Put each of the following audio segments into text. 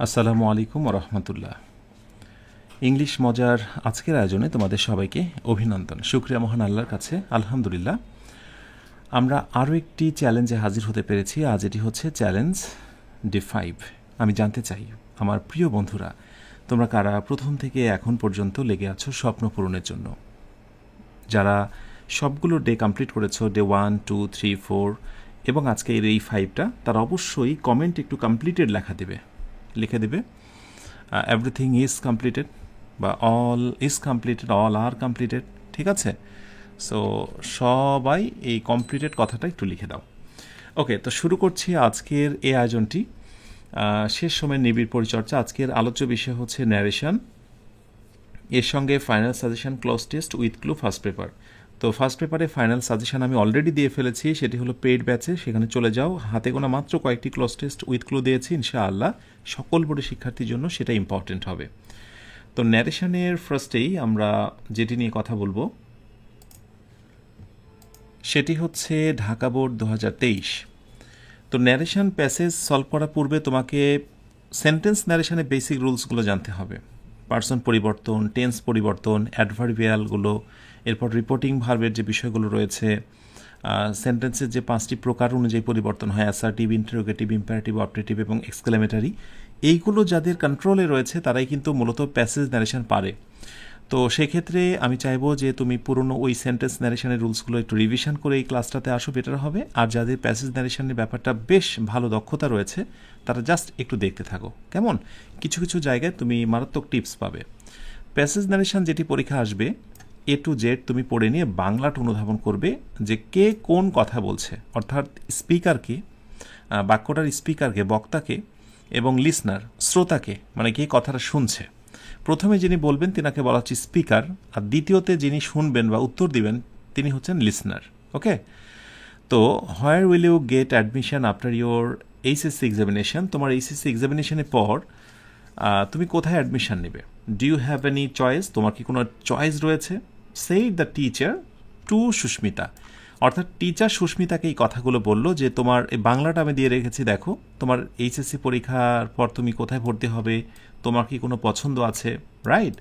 আসসালামু আলাইকুম রহমতুল্লাহ। ইংলিশ মজার আজকের আয়োজনে তোমাদের সবাইকে অভিনন্দন। শুকরিয়া মহান আল্লাহর কাছে, আলহামদুলিল্লাহ। আমরা আরও একটি চ্যালেঞ্জে হাজির হতে পেরেছি। আজ এটি হচ্ছে চ্যালেঞ্জ ডে 5। আমি জানতে চাই আমার প্রিয় বন্ধুরা, তোমরা কারা প্রথম থেকে এখন পর্যন্ত লেগে আছো স্বপ্ন পূরণের জন্য? যারা সবগুলো ডে কমপ্লিট করেছো, ডে 1, 2, 3, 4 এবং আজকের এই 5টা, তারা অবশ্যই কমেন্ট একটু কমপ্লিটেড লিখে দেবে এভরিথিং ইজ কমপ্লিটেড বা all is completed, all are completed. ঠিক আছে? সো সবাই এই কমপ্লিটেড কথাটা একটু লিখে দাও। ওকে, তো শুরু করছি আজকের এই আয়োজনটি। শেষ সময়ের নিবিড় পরিচর্যা। আজকের আলোচ্য বিষয় হচ্ছে ন্যারেশন, এর সঙ্গে final suggestion, cloze test with clue, first paper. তো ফার্স্ট পেপারে ফাইনাল সাজেশন আমি অলরেডি দিয়ে ফেলেছি, সেটি হলো পেইড ব্যাচে, সেখানে চলে যাও। হাতে গোনা মাত্র কয়েকটি ক্লোজ টেস্ট উইথ ক্লু দিয়েছি, ইনশাআল্লাহ সকল বোর্ডের শিক্ষার্থীর জন্য সেটা ইম্পর্টেন্ট হবে। তো ন্যারেশনের ফার্স্টেই আমরা যেটি নিয়ে কথা বলবো সেটি হচ্ছে ঢাকা বোর্ড 2023। তো ন্যারেশন প্যাসেজ সলভ করার পূর্বে তোমাকে সেন্টেন্স ন্যারেশনের বেসিক রুলসগুলো জানতে হবে। পার্সন পরিবর্তন, টেন্স পরিবর্তন, অ্যাডভার্বিয়ালগুলো, এরপর রিপোর্টিং ভার্বের যে বিষয়গুলো রয়েছে, সেন্টেন্সের যে 5টি প্রকার অনুযায়ী পরিবর্তন হয়, অ্যাসার্টিভ, ইন্টারোগেটিভ, ইম্পারেটিভ, অপারেটিভ এবং এক্সক্লেমেটারি, এইগুলো যাদের কন্ট্রোলে রয়েছে তারাই কিন্তু মূলত প্যাসেজ ন্যারেশন পারে। তো সেক্ষেত্রে আমি চাইবো যে তুমি পুরনো ওই সেন্টেন্স ন্যারেশনের রুলসগুলো একটু রিভিশন করে এই ক্লাসটাতে আসো, বেটার হবে। আর যাদের প্যাসেজ ন্যারেশনের ব্যাপারটা বেশ ভালো দক্ষতা রয়েছে তারা জাস্ট একটু দেখতে থাকো, কেমন? কিছু কিছু জায়গায় তুমি মারাত্মক টিপস পাবে। প্যাসেজ ন্যারেশন যেটি পরীক্ষা আসবে, A to Z তুমি পড়ে নিয়ে বাংলাটা অনুধাবন করবে যে কে কোন কথা বলছে, অর্থাৎ স্পিকারকে, বাক্যটার স্পিকারকে, বক্তাকে, এবং লিসনার, শ্রোতাকে, মানে কে কথাটা শুনছে। প্রথমে যিনি বলবেন তিনাকে বলা হচ্ছে স্পিকার, আর দ্বিতীয়তে যিনি শুনবেন বা উত্তর দিবেন তিনি হচ্ছেন লিসনার। ওকে, তো where will you get admission after your HSC examination? তোমার এইচএসসি এক্সামিনেশনের পর তুমি কোথায় অ্যাডমিশন নেবে? Do you have any choice? তোমার কি কোনো চয়েস রয়েছে? সেই দ্য টিচার টু সুস্মিতা, অর্থাৎ টিচার সুস্মিতাকে এই কথাগুলো বললো যে তোমার এই বাংলাটা আমি দিয়ে রেখেছি, দেখো তোমার এইচএসসি পরীক্ষার পর তুমি কোথায় ভর্তি হবে, তোমার কি কোনো পছন্দ আছে, রাইট?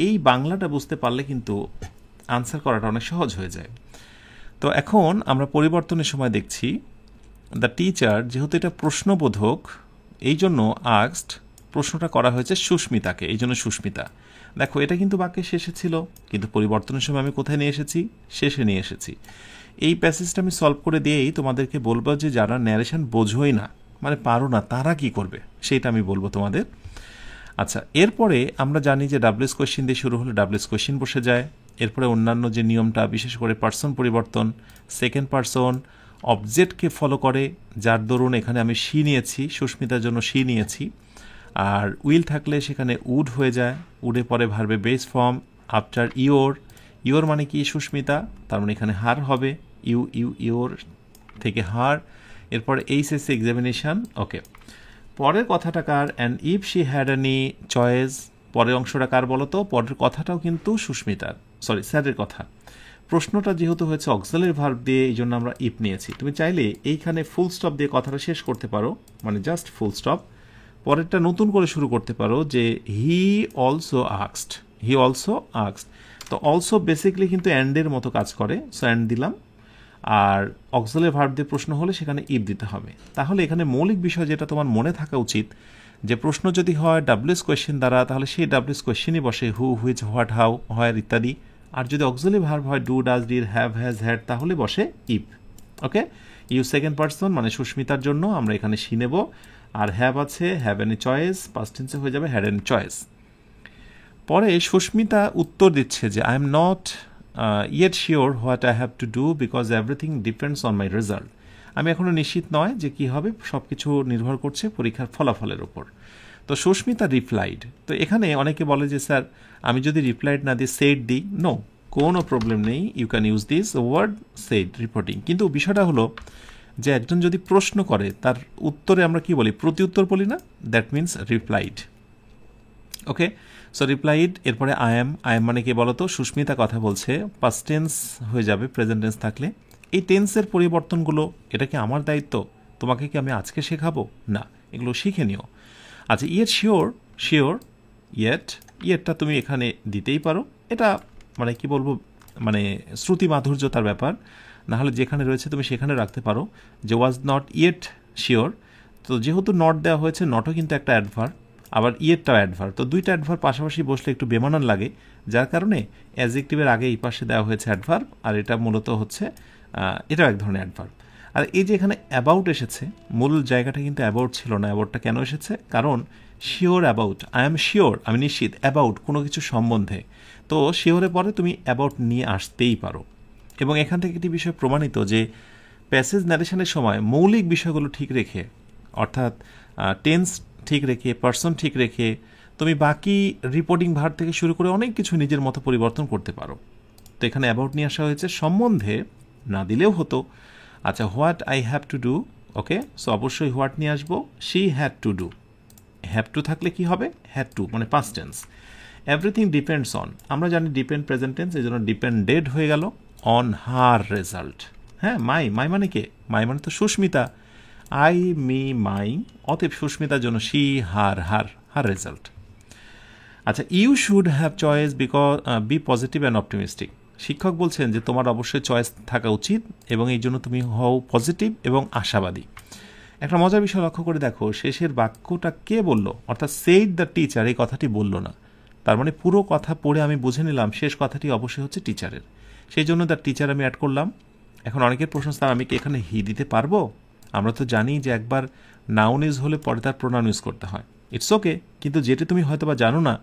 এই বাংলাটা বুঝতে পারলে কিন্তু আনসার করাটা অনেক সহজ হয়ে যায়। তো এখন আমরা পরিবর্তনের সময় দেখছি দ্য টিচার, যেহেতু এটা প্রশ্নবোধক এই জন্য আস্কড, প্রশ্নটা করা হয়েছে সুস্মিতাকে, এই জন্য সুস্মিতা। দেখো এটা কিন্তু বাক্যের শেষে ছিল, কিন্তু পরিবর্তনের সময় আমি কোথায় নিয়ে এসেছি? শেষে নিয়ে এসেছি। এই প্যাসেজটা আমি সলভ করে দিয়েই তোমাদেরকে বলবো যে যারা ন্যারেশন বোঝোই না, মানে পারো না, তারা কি করবে সেটা আমি বলবো তোমাদের। আচ্ছা, এরপরে আমরা জানি যে ডাব্লিউএস কোয়েশ্চেন দিয়ে শুরু হলে ডাব্লিউএস কোয়েশ্চেন বসে যায়। এরপরে অন্যান্য যে নিয়মটা, বিশেষ করে পার্সন পরিবর্তন, সেকেন্ড পার্সন অবজেক্টকে ফলো করে, যার দরুন এখানে আমি শি নিয়েছি, সুস্মিতার জন্য শি নিয়েছি। আর উইল থাকলে সেখানে উড হয়ে যায়, উডে পরে ভার্বে base form after your, your মানে কি? সুস্মিতা, তার মানে এখানে হার হবে, ইওর থেকে হার। এরপরে এইচএসসি এক্সামিনেশন। ওকে, পরের কথাটা কার? And if she had any choice, পরের অংশটা কার বলো তো? পরের কথাটাও কিন্তু সুস্মিতার, সরি স্যারের কথা। প্রশ্নটা যেহেতু হয়েছে অক্সিলারি ভার্ব দিয়ে, এই জন্য আমরা ইফ নিয়েছি। তুমি চাইলে এইখানে ফুল স্টপ দিয়ে কথাটা শেষ করতে পারো, মানে জাস্ট ফুল স্টপ। পরেরটা নতুন করে শুরু করতে পারো যে he also asked, he also asked. তো অলসো বেসিক্যালি কিন্তু অ্যান্ডের মতো কাজ করে, সো অ্যান্ড দিলাম। আর অক্সিলারি ভার্ব দিয়ে প্রশ্ন হলে সেখানে ইফ দিতে হবে। তাহলে এখানে মৌলিক বিষয় যেটা তোমার মনে থাকা উচিত, যে প্রশ্ন যদি হয় ডাব্লিউএস কোয়েশ্চেন দ্বারা, তাহলে সেই ডাব্লিউএস কোয়েশ্চেনই বসে who, which, what, how, where ইত্যাদি। আর যদি অক্সিলারি ভার্ব হয় do, does, did, have, has, had, তাহলে বসে if. Okay, you second person মানে সুস্মিতার জন্য আমরা এখানে শি নেব। আর হ্যাভ আছে, হ্যাভ এনি চয়েস, পাস্ট টেন্সে হয়ে যাবে হ্যাড এনি চয়েস। পরে সুস্মিতা উত্তর দিচ্ছে যে I am not yet sure what I have to do because everything depends on my result. আমি এখনও নিশ্চিত নয় যে কী হবে, সব কিছু নির্ভর করছে পরীক্ষার ফলাফলের ওপর। তো সুস্মিতা রিপ্লাইড। তো এখানে অনেকে বলে যে স্যার আমি যদি রিপ্লাইড না দিই সেড দিই, নো, কোনো প্রবলেম নেই, you can use this word said reporting. কিন্তু বিষয়টা হলো যে একজন যদি প্রশ্ন করে তার উত্তরে আমরা কি বলি? প্রতি উত্তর বলি না? That means replied. Okay, so replied. এরপরে আই এম, আই এম মানে কি বলতো? সুস্মিতা কথা বলছে, পাস্ট টেন্স হয়ে যাবে প্রেজেন্ট টেন্স থাকলে। এই টেন্সের পরিবর্তনগুলো এটা কি আমার দায়িত্ব? তোমাকে কি আমি আজকে শেখাবো? না, এগুলো শিখে নিও। আচ্ছা, ইয়েট শিওর, শিওর, ইয়েটটা তুমি এখানে দিতেই পারো। এটা মানে কি বলবো, মানে শ্রুতি মাধুর্যতার ব্যাপার। না হলে যেখানে রয়েছে তুমি সেখানে রাখতে পারো যে ওয়াজ নট ইয়েট শিওর। তো যেহেতু নট দেওয়া হয়েছে, নটও কিন্তু একটা অ্যাডভার্ব, আবার ইয়েটটাও অ্যাডভার্ব, তো দুইটা অ্যাডভার্ব পাশাপাশি বসলে একটু বেমানান লাগে, যার কারণে অ্যাডজেক্টিভের আগে এই পাশে দেওয়া হয়েছে অ্যাডভার্ব, আর এটা মূলত হচ্ছে এটাও এক ধরনের অ্যাডভার্ব। আর এই যে এখানে অ্যাবাউট এসেছে, মূল জায়গাটা কিন্তু অ্যাবাউট ছিল না। অ্যাবাউটটা কেন এসেছে? কারণ sure about, I am sure, আমি নিশ্চিত, অ্যাবাউট কোনো কিছু সম্বন্ধে। তো শিওরের পরে তুমি অ্যাবাউট নিয়ে আসতেই পারো। এবং এখান থেকে একটি বিষয় প্রমাণিত যে প্যাসেজ ন্যারেশনের সময় মৌলিক বিষয়গুলো ঠিক রেখে, অর্থাৎ টেন্স ঠিক রেখে, পার্সন ঠিক রেখে, তুমি বাকি রিপোর্টিং ভার্ব থেকে শুরু করে অনেক কিছু নিজের মতো পরিবর্তন করতে পারো। তো এখানে অ্যাবাউট নিয়ে আসা হয়েছে, সম্বন্ধে না দিলেও হতো। আচ্ছা, what I have to do, okay, so অবশ্যই হোয়াট নিয়ে আসবো। She had to do, have to থাকলে কি হবে? হ্যাড টু, মানে past tense. Everything depends on, আমরা জানি ডিপেন্ড প্রেজেন্ট টেন্স, এই জন্য ডিপেন্ডেড হয়ে গেল অন হার রেজাল্ট। হ্যাঁ, মাই মানে কে? মাই মানে তো সুস্মিতা, আই মি মাই, অতএব সুস্মিতার জন্য শি হার রেজাল্ট। আচ্ছা, you should have choice because be positive and optimistic. শিক্ষক বলছেন যে তোমার অবশ্যই চয়েস থাকা উচিত এবং এই জন্য তুমি হও পজিটিভ এবং আশাবাদী। একটা মজার বিষয় লক্ষ্য করে দেখো, শেষের বাক্যটা কে বলল, অর্থাৎ সেইড দ্য টিচার, এই কথাটি বলল না। তার মানে পুরো কথা পড়ে আমি বুঝে নিলাম শেষ কথাটি অবশ্যই হচ্ছে টিচারের, সেই জন্য দ্য টিচার আমি অ্যাড করলাম। এখন অনেকের প্রশ্ন, স্যার আমি কি এখানে হি দিতে পারবো? আমরা তো জানি যে একবার নাউন ইউজ হলে পরে তার প্রোনাউন ইউজ করতে হয়। ইটস ওকে, কিন্তু যেটি তুমি হয়তো বা জানো না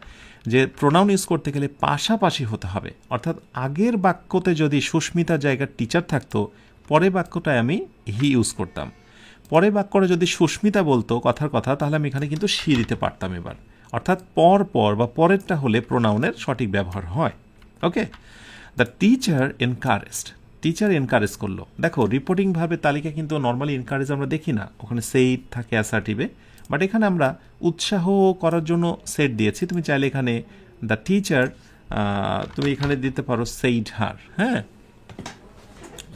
যে প্রোনাউন ইউজ করতে গেলে পাশাপাশি হতে হবে, অর্থাৎ আগের বাক্যতে যদি সুস্মিতার জায়গার টিচার থাকতো, পরের বাক্যটায় আমি হি ইউজ করতাম। পরের বাক্যটা যদি সুস্মিতা বলতো কথার কথা, তাহলে আমি এখানে কিন্তু শি দিতে পারতাম এবার। অর্থাৎ পর বা পরেরটা হলে প্রোনাউনের সঠিক ব্যবহার হয়। Okay, the teacher encouraged, teacher encourage করলো। দেখো রিপোর্টিং ভাবে তালিকা কিন্তু নর্মালি এনকারেজ আমরা দেখি না, ওখানে সেইড থাকে অ্যাসার্টিভে, বাট এখানে আমরা উৎসাহ করার জন্য সেট দিয়েছি। তুমি চাইলে এখানে দ্য টিচার তুমি এখানে দিতে পারো সেইড হার, হ্যাঁ,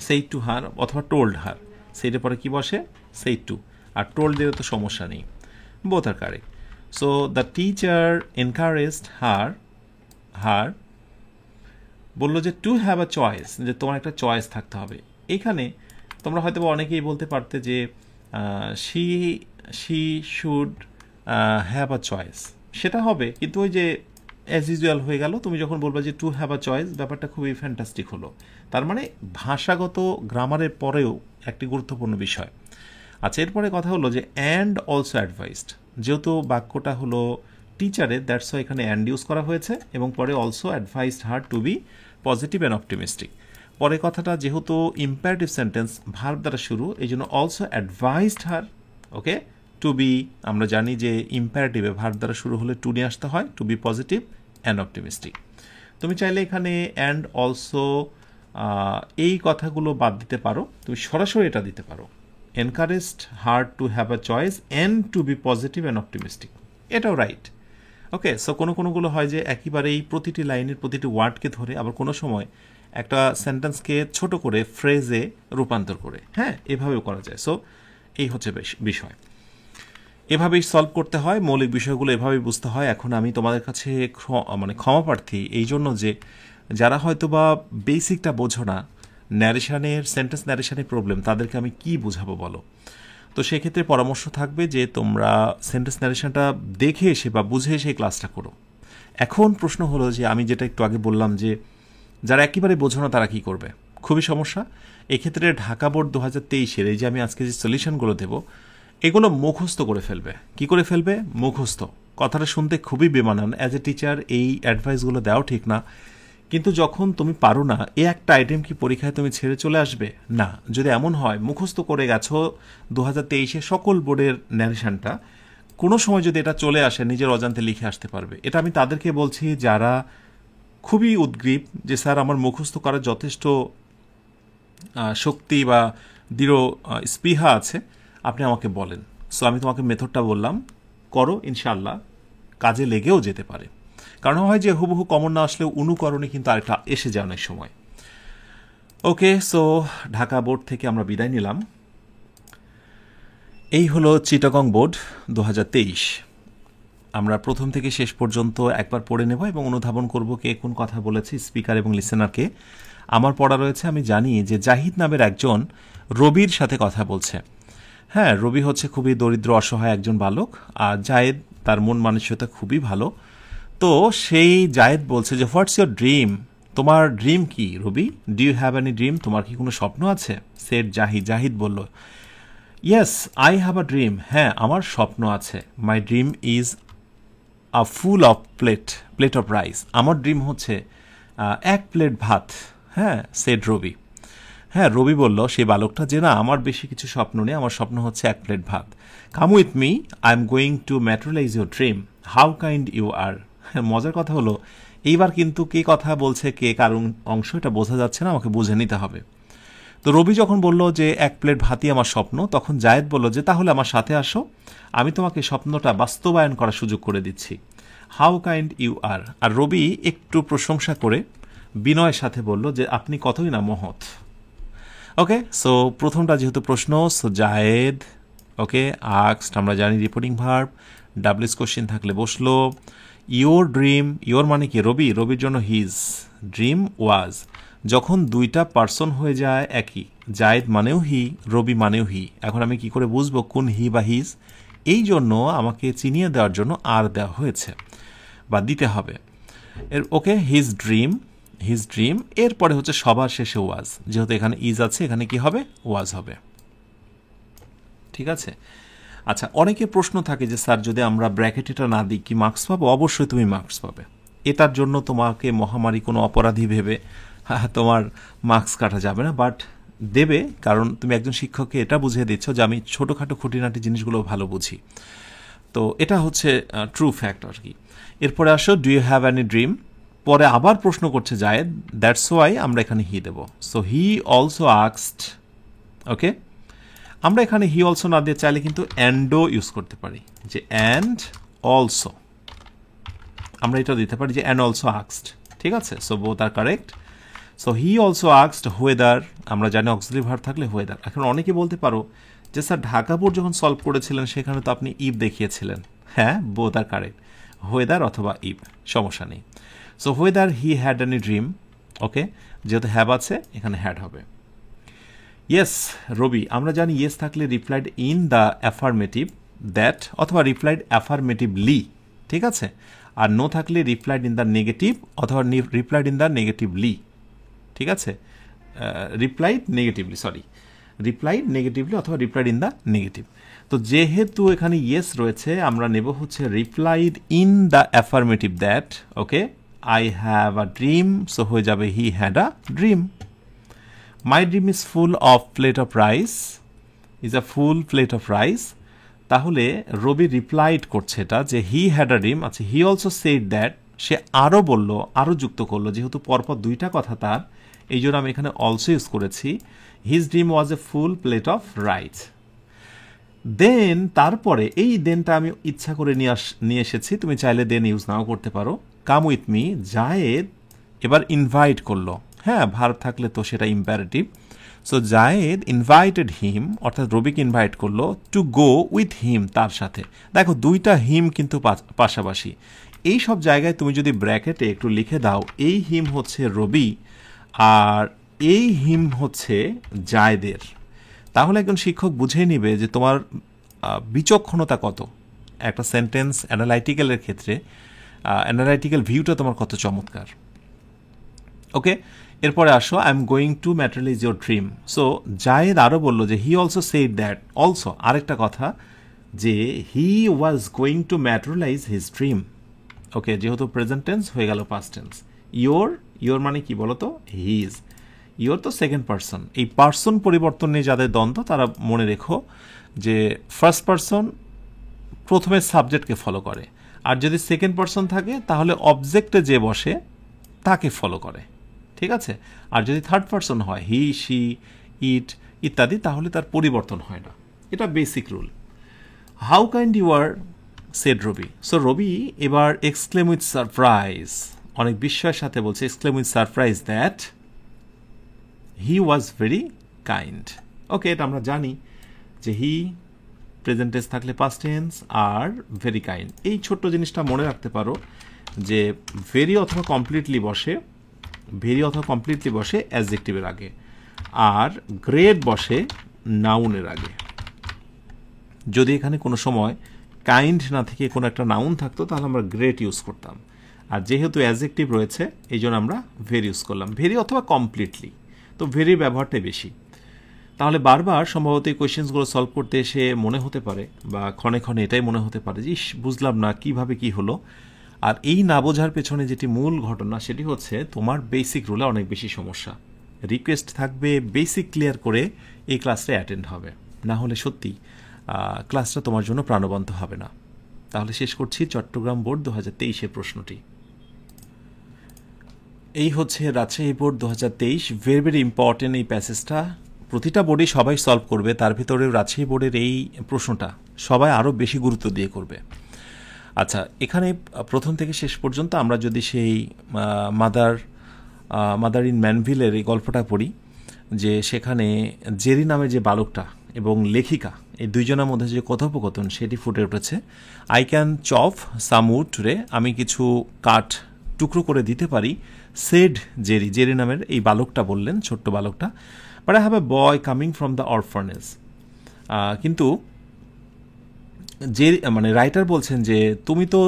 সেইড টু হার অথবা টোল্ড হার। সেইডের পরে কি বসে? সেইড টু, আর টোল্ড দিলে তো সমস্যা নেই, both are correct. So the teacher encouraged her বললো যে টু হ্যাভ আ চয়েস, যে তোমার একটা চয়েস থাকতে হবে। এখানে তোমরা হয়তো অনেকেই বলতে পারতে যে she should have a choice, সেটা হবে, কিন্তু ওই যে অ্যাজ ইউজুয়াল হয়ে গেল। তুমি যখন বলবা যে টু হ্যাভ আ চয়েস, ব্যাপারটা খুবই ফ্যান্টাস্টিক হলো। তার মানে ভাষাগত গ্রামারের পরেও একটি গুরুত্বপূর্ণ বিষয়। আচ্ছা, এরপরে কথা হলো যে অ্যান্ড অলসো অ্যাডভাইসড, যেহেতু বাক্যটা হলো টিচারের, দ্যাটস ওয়াই এখানে অ্যান্ড ইউজ করা হয়েছে, এবং পরে also advised her to be positive and optimistic. পরে কথাটা যেহেতু ইম্পারেটিভ সেন্টেন্স, ভার্ব দ্বারা শুরু, এই জন্য অলসো অ্যাডভাইসড হার, ওকে, টু বি, আমরা জানি যে ইম্পারেটিভে ভার্ব দ্বারা শুরু হলে টু নিয়ে আসতে হয়, to be positive and optimistic. তুমি চাইলে এখানে অ্যান্ড অলসো এই কথাগুলো বাদ দিতে পারো, তুমি সরাসরি এটা দিতে পারো, encouraged her to have a choice and to be positive and optimistic, এটাও রাইট। ওকে, সো কোনোগুলো হয় যে একেবারেই প্রতিটি লাইনের প্রতিটি ওয়ার্ডকে ধরে, আবার কোনো সময় একটা সেন্টেন্সকে ছোট করে ফ্রেজে রূপান্তর করে, হ্যাঁ, এভাবেও করা যায়। সো এই হচ্ছে বিষয়, এভাবেই সলভ করতে হয়, মৌলিক বিষয়গুলো এভাবেই বুঝতে হয়। এখন আমি তোমাদের কাছে মানে ক্ষমা প্রার্থী এই জন্য যে যারা হয়তো বা বেসিকটা বোঝো না, ন্যারেশনের, সেন্টেন্স ন্যারেশনের প্রবলেম, তাদেরকে আমি কি বোঝাবো বলো? তো সেক্ষেত্রে পরামর্শ থাকবে যে তোমরা সেন্টেন্স ন্যারেশনটা দেখে এসে বা বুঝে এসে ক্লাসটা করো। এখন প্রশ্ন হলো যে আমি যেটা একটু আগে বললাম যে যারা একেবারে বোঝো না তারা কী করবে? খুবই সমস্যা। এক্ষেত্রে ঢাকা বোর্ড 2023-এর এই যে আমি আজকে যে সলিউশনগুলো দেবো, এগুলো মুখস্থ করে ফেলবে। কি করে ফেলবে? মুখস্থ। কথাটা শুনতে খুবই বেমানান, অ্যাজ এ টিচার এই অ্যাডভাইসগুলো দেওয়াও ঠিক না, কিন্তু যখন তুমি পারো না, এ একটা আইটেম কি পরীক্ষায় তুমি ছেড়ে চলে আসবে? না। যদি এমন হয় মুখস্থ করে গেছো 2023-এ সকল বোর্ডের ন্যারেশনটা, কোনো সময় যদি এটা চলে আসে নিজের অজান্তে লিখে আসতে পারবে। এটা আমি তাদেরকে বলছি যারা খুবই উদ্গ্রীব যে স্যার আমার মুখস্থ করার যথেষ্ট শক্তি বা দৃঢ় স্পৃহা আছে, আপনি আমাকে বলেন। সো আমি তোমাকে মেথডটা বললাম, করো, ইনশাআল্লাহ কাজে লেগেও যেতে পারে। কারণ হয় যে হুবহু কমন না আসলেও অনুকরণে কিন্তু আরেকটা এসে যায় অনেক সময়। ওকে, সো ঢাকা বোর্ড থেকে আমরা বিদায় নিলাম। এই হলো চিটাগং বোর্ড 2023। আমরা প্রথম থেকে শেষ পর্যন্ত একবার পড়ে নেব এবং অনুধাবন করব কে কোন কথা বলেছে, স্পিকার এবং লিসেনারকে। আমার পড়া রয়েছে, আমি জানি যে জাহিদ নামের একজন রবির সাথে কথা বলছে। হ্যাঁ, রবি হচ্ছে খুবই দরিদ্র অসহায় একজন বালক, আর জায়েদ তার মন মানসিকতা খুবই ভালো। তো সেই জায়েদ বলছে যে হোয়াটস ইয়োর ড্রিম, তোমার ড্রিম কি Robi? Do you have any dream, তোমার কি কোনো স্বপ্ন আছে? সেড জাহিদ, জাহিদ বলল yes I have a dream, হ্যাঁ আমার স্বপ্ন আছে। My dream is a full of plate of rice, আমার ড্রিম হচ্ছে এক প্লেট ভাত। হ্যাঁ, সেড রবি। হ্যাঁ, রবি বলল সেই বালকটা যে না আমার বেশি কিছু স্বপ্ন নেই, আমার স্বপ্ন হচ্ছে এক প্লেট ভাত। Come with me, I am going to materialise your dream, how kind you are. মজার কথা হলো এইবার কিন্তু কে কথা বলছে, কে কারণ অংশ, এটা বোঝা যাচ্ছে না, আমাকে বুঝে নিতে হবে। তো রবি যখন বলল যে এক প্লেট ভাতই আমার স্বপ্ন, তখন জায়েদ বলল যে তাহলে আমার সাথে আসো, আমি তোমাকে স্বপ্নটা বাস্তবায়ন করার সুযোগ করে দিচ্ছি। How kind you are. আর রবি একটু প্রশংসা করে বিনয়ের সাথে বলল যে আপনি কতই না মহৎ। ওকে, সো প্রথমটা যেহেতু প্রশ্ন, সো জায়েদ ওকে আক্সড, আমরা জানি রিপোর্টিং ভার্ব, ডাবলিস কোশ্চেন থাকলে বসলো। ইয়োর ড্রিম, ইয়োর মানে কি রবি, রবির জন্য হিজ ড্রিম ওয়াজ। যখন দুইটা পার্সন হয়ে যায় একই, জায়েদ মানেও হি, রবি মানেও হি, এখন আমি কি করে বুঝবো কোন হি বা হিজ? এই জন্য আমাকে চিনিয়ে দেওয়ার জন্য আর দেওয়া হয়েছে বা দিতে হবে। ওকে, হিজ ড্রিম, হিজ ড্রিম, এরপরে হচ্ছে সবার শেষে ওয়াজ, যেহেতু এখানে ইজ আছে এখানে কি হবে? ওয়াজ হবে। ঠিক আছে। আচ্ছা, অনেকে প্রশ্ন থাকে যে স্যার যদি আমরা ব্র্যাকেট এটা না দিই কি মার্কস পাবো? অবশ্যই তুমি মার্কস পাবে। এটার জন্য তোমাকে মহামারী কোনো অপরাধী ভেবে তোমার মার্কস কাটা যাবে না, বাট দেবে, কারণ তুমি একজন শিক্ষককে এটা বুঝিয়ে দিচ্ছ যে আমি ছোটোখাটো খুঁটিনাটি জিনিসগুলো ভালো বুঝি। তো এটা হচ্ছে ট্রু ফ্যাক্ট আর কি। এরপরে আসো do you have any dream, পরে আবার প্রশ্ন করছে জায়েদ, দ্যাটস ওয়াই আমরা এখানে হি দেব। So he also আক্সড। ওকে, আমরা এখানে হি অলসো না দিয়ে চাইলে কিন্তু অ্যান্ডও ইউজ করতে পারি, যে অ্যান্ড অলসো, আমরা এটা দিতে পারি যে অ্যান্ড অলসো আক্সড। ঠিক আছে, so both are correct. So he also আক্সড হোয়েদার, আমরা জানি অক্সিলারি ভার্ব থাকলে হোয়েদার। এখন অনেকে বলতে পারো যে স্যার ঢাকা বোর্ড যখন সলভ করেছিলেন সেখানে তো আপনি ইভ দেখিয়েছিলেন। হ্যাঁ, বোথ আর কারেক্ট, হোয়েদার অথবা ইভ, সমস্যা নেই। So whether he had any dream, okay, যেহেতু হ্যাভ আছে এখানে হ্যাড হবে। ইয়েস রবি, আমরা জানি ইয়েস থাকলে replied in the affirmative that অথবা রিপ্লাইড অ্যাফার্মেটিভলি, ঠিক আছে। আর নো থাকলে রিপ্লাইড ইন দ্য নেগেটিভ অথবা রিপ্লাইড ইন দ্য নেগেটিভলি, ঠিক আছে। Replied negatively, sorry, replied negatively অথবা রিপ্লাইড ইন দ্য নেগেটিভ। তো যেহেতু এখানে ইয়েস রয়েছে আমরা নেব হচ্ছে replied in the affirmative that. Okay, I have a dream, so হয়ে যাবে he had a dream. My dream is full of plate of rice, is a full plate of rice. তাহলে রবি রিপ্লাইড করছে এটা যে হি হ্যাড আ ড্রিম। আচ্ছা, হি also said that, সে আরও বলল, আরও যুক্ত করলো, যেহেতু পরপর দুইটা কথা তার, এই জন্য আমি এখানে অলসো ইউজ করেছি। His dream was a full plate of rice. Then, তারপরে এই দেনটা আমি ইচ্ছা করে নিয়ে এসেছি, তুমি চাইলে দেন ইউজ নাও করতে পারো। কাম উইথ মি, জায়েদ এবার ইনভাইট করলো। হ্যাঁ, ভার্ব থাকলে তো সেটা ইম্পারেটিভ। সো জায়েদ ইনভাইটেড হিম, অর্থাৎ রবিকে ইনভাইট করলো টু গো উইথ হিম, তার সাথে। দেখো দুইটা হিম কিন্তু পাশাপাশি। এই সব জায়গায় তুমি যদি ব্র্যাকেটে একটু লিখে দাও এই হিম হচ্ছে রবি আর এই হিম হচ্ছে জায়েদের, তাহলে একজন শিক্ষক বুঝে নিবে যে তোমার বিচক্ষণতা কত একটা সেন্টেন্স অ্যানালাইটিক্যালের ক্ষেত্রে, অ্যানালাইটিক্যাল ভিউটা তোমার কত চমৎকার। ওকে, এরপরে আসো I am going to materialise your dream. So Zayed আরও বললো যে he also said that, also আরেকটা কথা যে he was going to materialise his dream. Okay, যেহেতু প্রেজেন্ট টেন্স হয়ে গেল পাস্ট টেন্স। ইয়োর মানে কি বলতো? হিজ। ইয়োর তো সেকেন্ড পার্সন। এই পার্সন পরিবর্তন নিয়ে যাদের দ্বন্দ্ব তারা মনে রেখো যে ফার্স্ট পার্সন প্রথমে সাবজেক্টকে ফলো করে, আর যদি সেকেন্ড পার্সন থাকে তাহলে অবজেক্টে যে বসে তাকে ফলো করে, ঠিক আছে। আর যদি থার্ড পার্সন হয়, হি, শি, ইট ইত্যাদি, তাহলে তার পরিবর্তন হয় না। এটা basic rule. How kind you are, said Robi. So Robi এবার এক্সক্লেম উইথ সারপ্রাইজ, অনেক বিস্ময়ের সাথে বলছে, exclaim with surprise that he was very kind. Okay, এটা আমরা জানি যে হি প্রেজেন্ট টেন্স থাকলে past tense, are very kind. এই ছোট্ট জিনিসটা মনে রাখতে পারো যে ভেরি অথবা কমপ্লিটলি বসে অ্যাডজেক্টিভের আগে, আর গ্রেট বসে নাউনের আগে। যদি এখানে কোনো সময় কাইন্ড না থেকে কোনো একটা নাউন থাকতো তাহলে আমরা গ্রেট ইউজ করতাম, আর যেহেতু অ্যাডজেক্টিভ রয়েছে এই জন্য আমরা ভেরি ইউজ করলাম, ভেরি অথবা কমপ্লিটলি। তো ভেরির ব্যবহারটাই বেশি। তাহলে বারবার সম্ভবত এই কোয়েশ্চেন্সগুলো সলভ করতে এসে মনে হতে পারে, বা ক্ষণে ক্ষণে এটাই মনে হতে পারে যে ইস, বুঝলাম না কিভাবে কি হলো। আর এই না বোঝার পেছনে যেটি মূল ঘটনা সেটি হচ্ছে তোমার বেসিক রুলে অনেক বেশি সমস্যা। রিকোয়েস্ট থাকবে বেসিক ক্লিয়ার করে এই ক্লাসটা অ্যাটেন্ড হবে, না হলে সত্যি ক্লাসটা তোমার জন্য প্রাণবন্ত হবে না। তাহলে শেষ করছি চট্টগ্রাম বোর্ড 2023-এর প্রশ্নটি। এই হচ্ছে Rajshahi board 2023, very very important এই প্যাসেজটা। প্রতিটা বোর্ডে সবাই সলভ করবে, তার ভিতরেও রাজশাহী বোর্ডের এই প্রশ্নটা সবাই আরও বেশি গুরুত্ব দিয়ে করবে। আচ্ছা, এখানে প্রথম থেকে শেষ পর্যন্ত আমরা যদি সেই মাদার ইন ম্যানভিলের এই গল্পটা পড়ি, যে সেখানে জেরি নামে যে বালকটা এবং লেখিকা এই দুইজনের মধ্যে যে কথোপকথন সেটি ফুটে উঠেছে। I can chop some would today, আমি কিছু কাঠ টুকরো করে দিতে পারি। সেড জেরি নামের এই বালকটা বললেন, ছোট্ট বালকটা, but I have a boy coming from the orphanage. কিন্তু যে মানে রাইটার বলছেন যে তুমি তো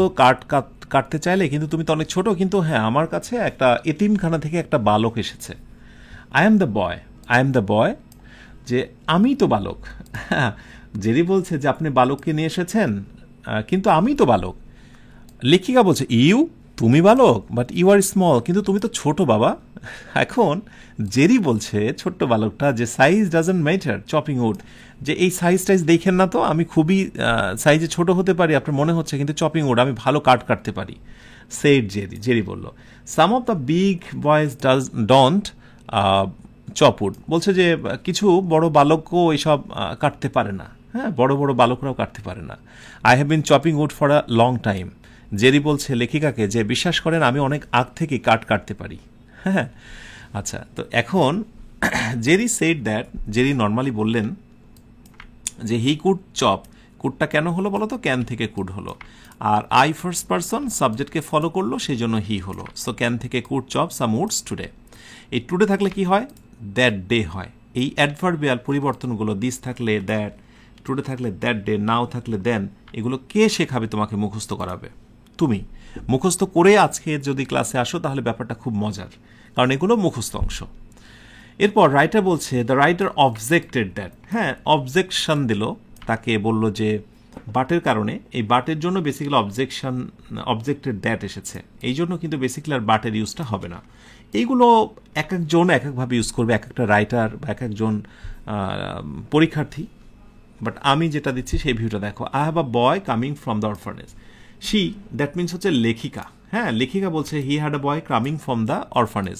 কাটতে চাইলে, কিন্তু তুমি তো অনেক ছোট, কিন্তু হ্যাঁ আমার কাছে একটা এতিমখানা থেকে একটা বালক এসেছে। আই এম দ্য বয়, যে আমি তো বালক। জেরি বলছে যে আপনি বালককে নিয়ে এসেছেন, কিন্তু আমি তো বালক। লেখিকা বলছে তুমি বালক, বাট ইউ আর স্মল, কিন্তু তুমি তো ছোট বাবা। এখন জেরি বলছে ছোট্ট বালকটা যে size doesn't matter, chopping wood, যে এই সাইজ দেখেন না তো, আমি খুবই সাইজে ছোট হতে পারি আপনার মনে হচ্ছে, কিন্তু চপিং উড আমি ভালো কাটতে পারি। সেড জেরি বলল। Some of the big boys don't chop wood, বলছে যে কিছু বড় বালকও এইসব কাটতে পারে না। হ্যাঁ, বড় বড় বালকরাও কাটতে পারে না। I have been chopping wood for a long time. Jerry বলছে লেখিকাকে যে বিশ্বাস করেন আমি অনেক আগ থেকে কাটতে পারি। হ্যাঁ, আচ্ছা, তো এখন Jerry said that, Jerry normally বললেন যে হি কুড চপ, কুডটা কেন হলো বলো তো, ক্যান থেকে কুড হলো, আর আই ফার্স্ট পারসন সাবজেক্টকে ফলো করলো সেই জন্য হি হলো। সো ক্যান থেকে could chop some Woods today. এই টুডে থাকলে কি হয়, দ্যাট ডে হয়। এই অ্যাডভার্বিয়াল পরিবর্তনগুলো, দিস থাকলে দ্যাট, টুডে থাকলে দ্যাট ডে, নাও থাকলে দেন, এগুলো কে শেখাবে তোমাকে, মুখস্থ করাবে তুমি। মুখস্থ করে আজকে যদি ক্লাসে আসো তাহলে ব্যাপারটা খুব মজার, কারণ এগুলো মুখস্থ অংশ। এরপর রাইটার বলছে দ্য রাইটার অবজেক্টেড দ্যাট, হ্যাঁ অবজেকশন দিল, তাকে বলল যে বাটের কারণে, এই বাটের জন্য বেসিক্যালি অবজেক্টেড দ্যাট এসেছে, এই জন্য কিন্তু বেসিক্যালি আর বাটের ইউজটা হবে না। এইগুলো এক একজন এক একভাবে ইউজ করবে, এক একটা রাইটার বা এক একজন পরীক্ষার্থী। বাট আমি যেটা দিচ্ছি সেই ভিউটা দেখো। I have a boy coming from the orphanage. She, that means হচ্ছে লেখিকা। হ্যাঁ, লেখিকা বলছে he had a boy coming from the orphanage.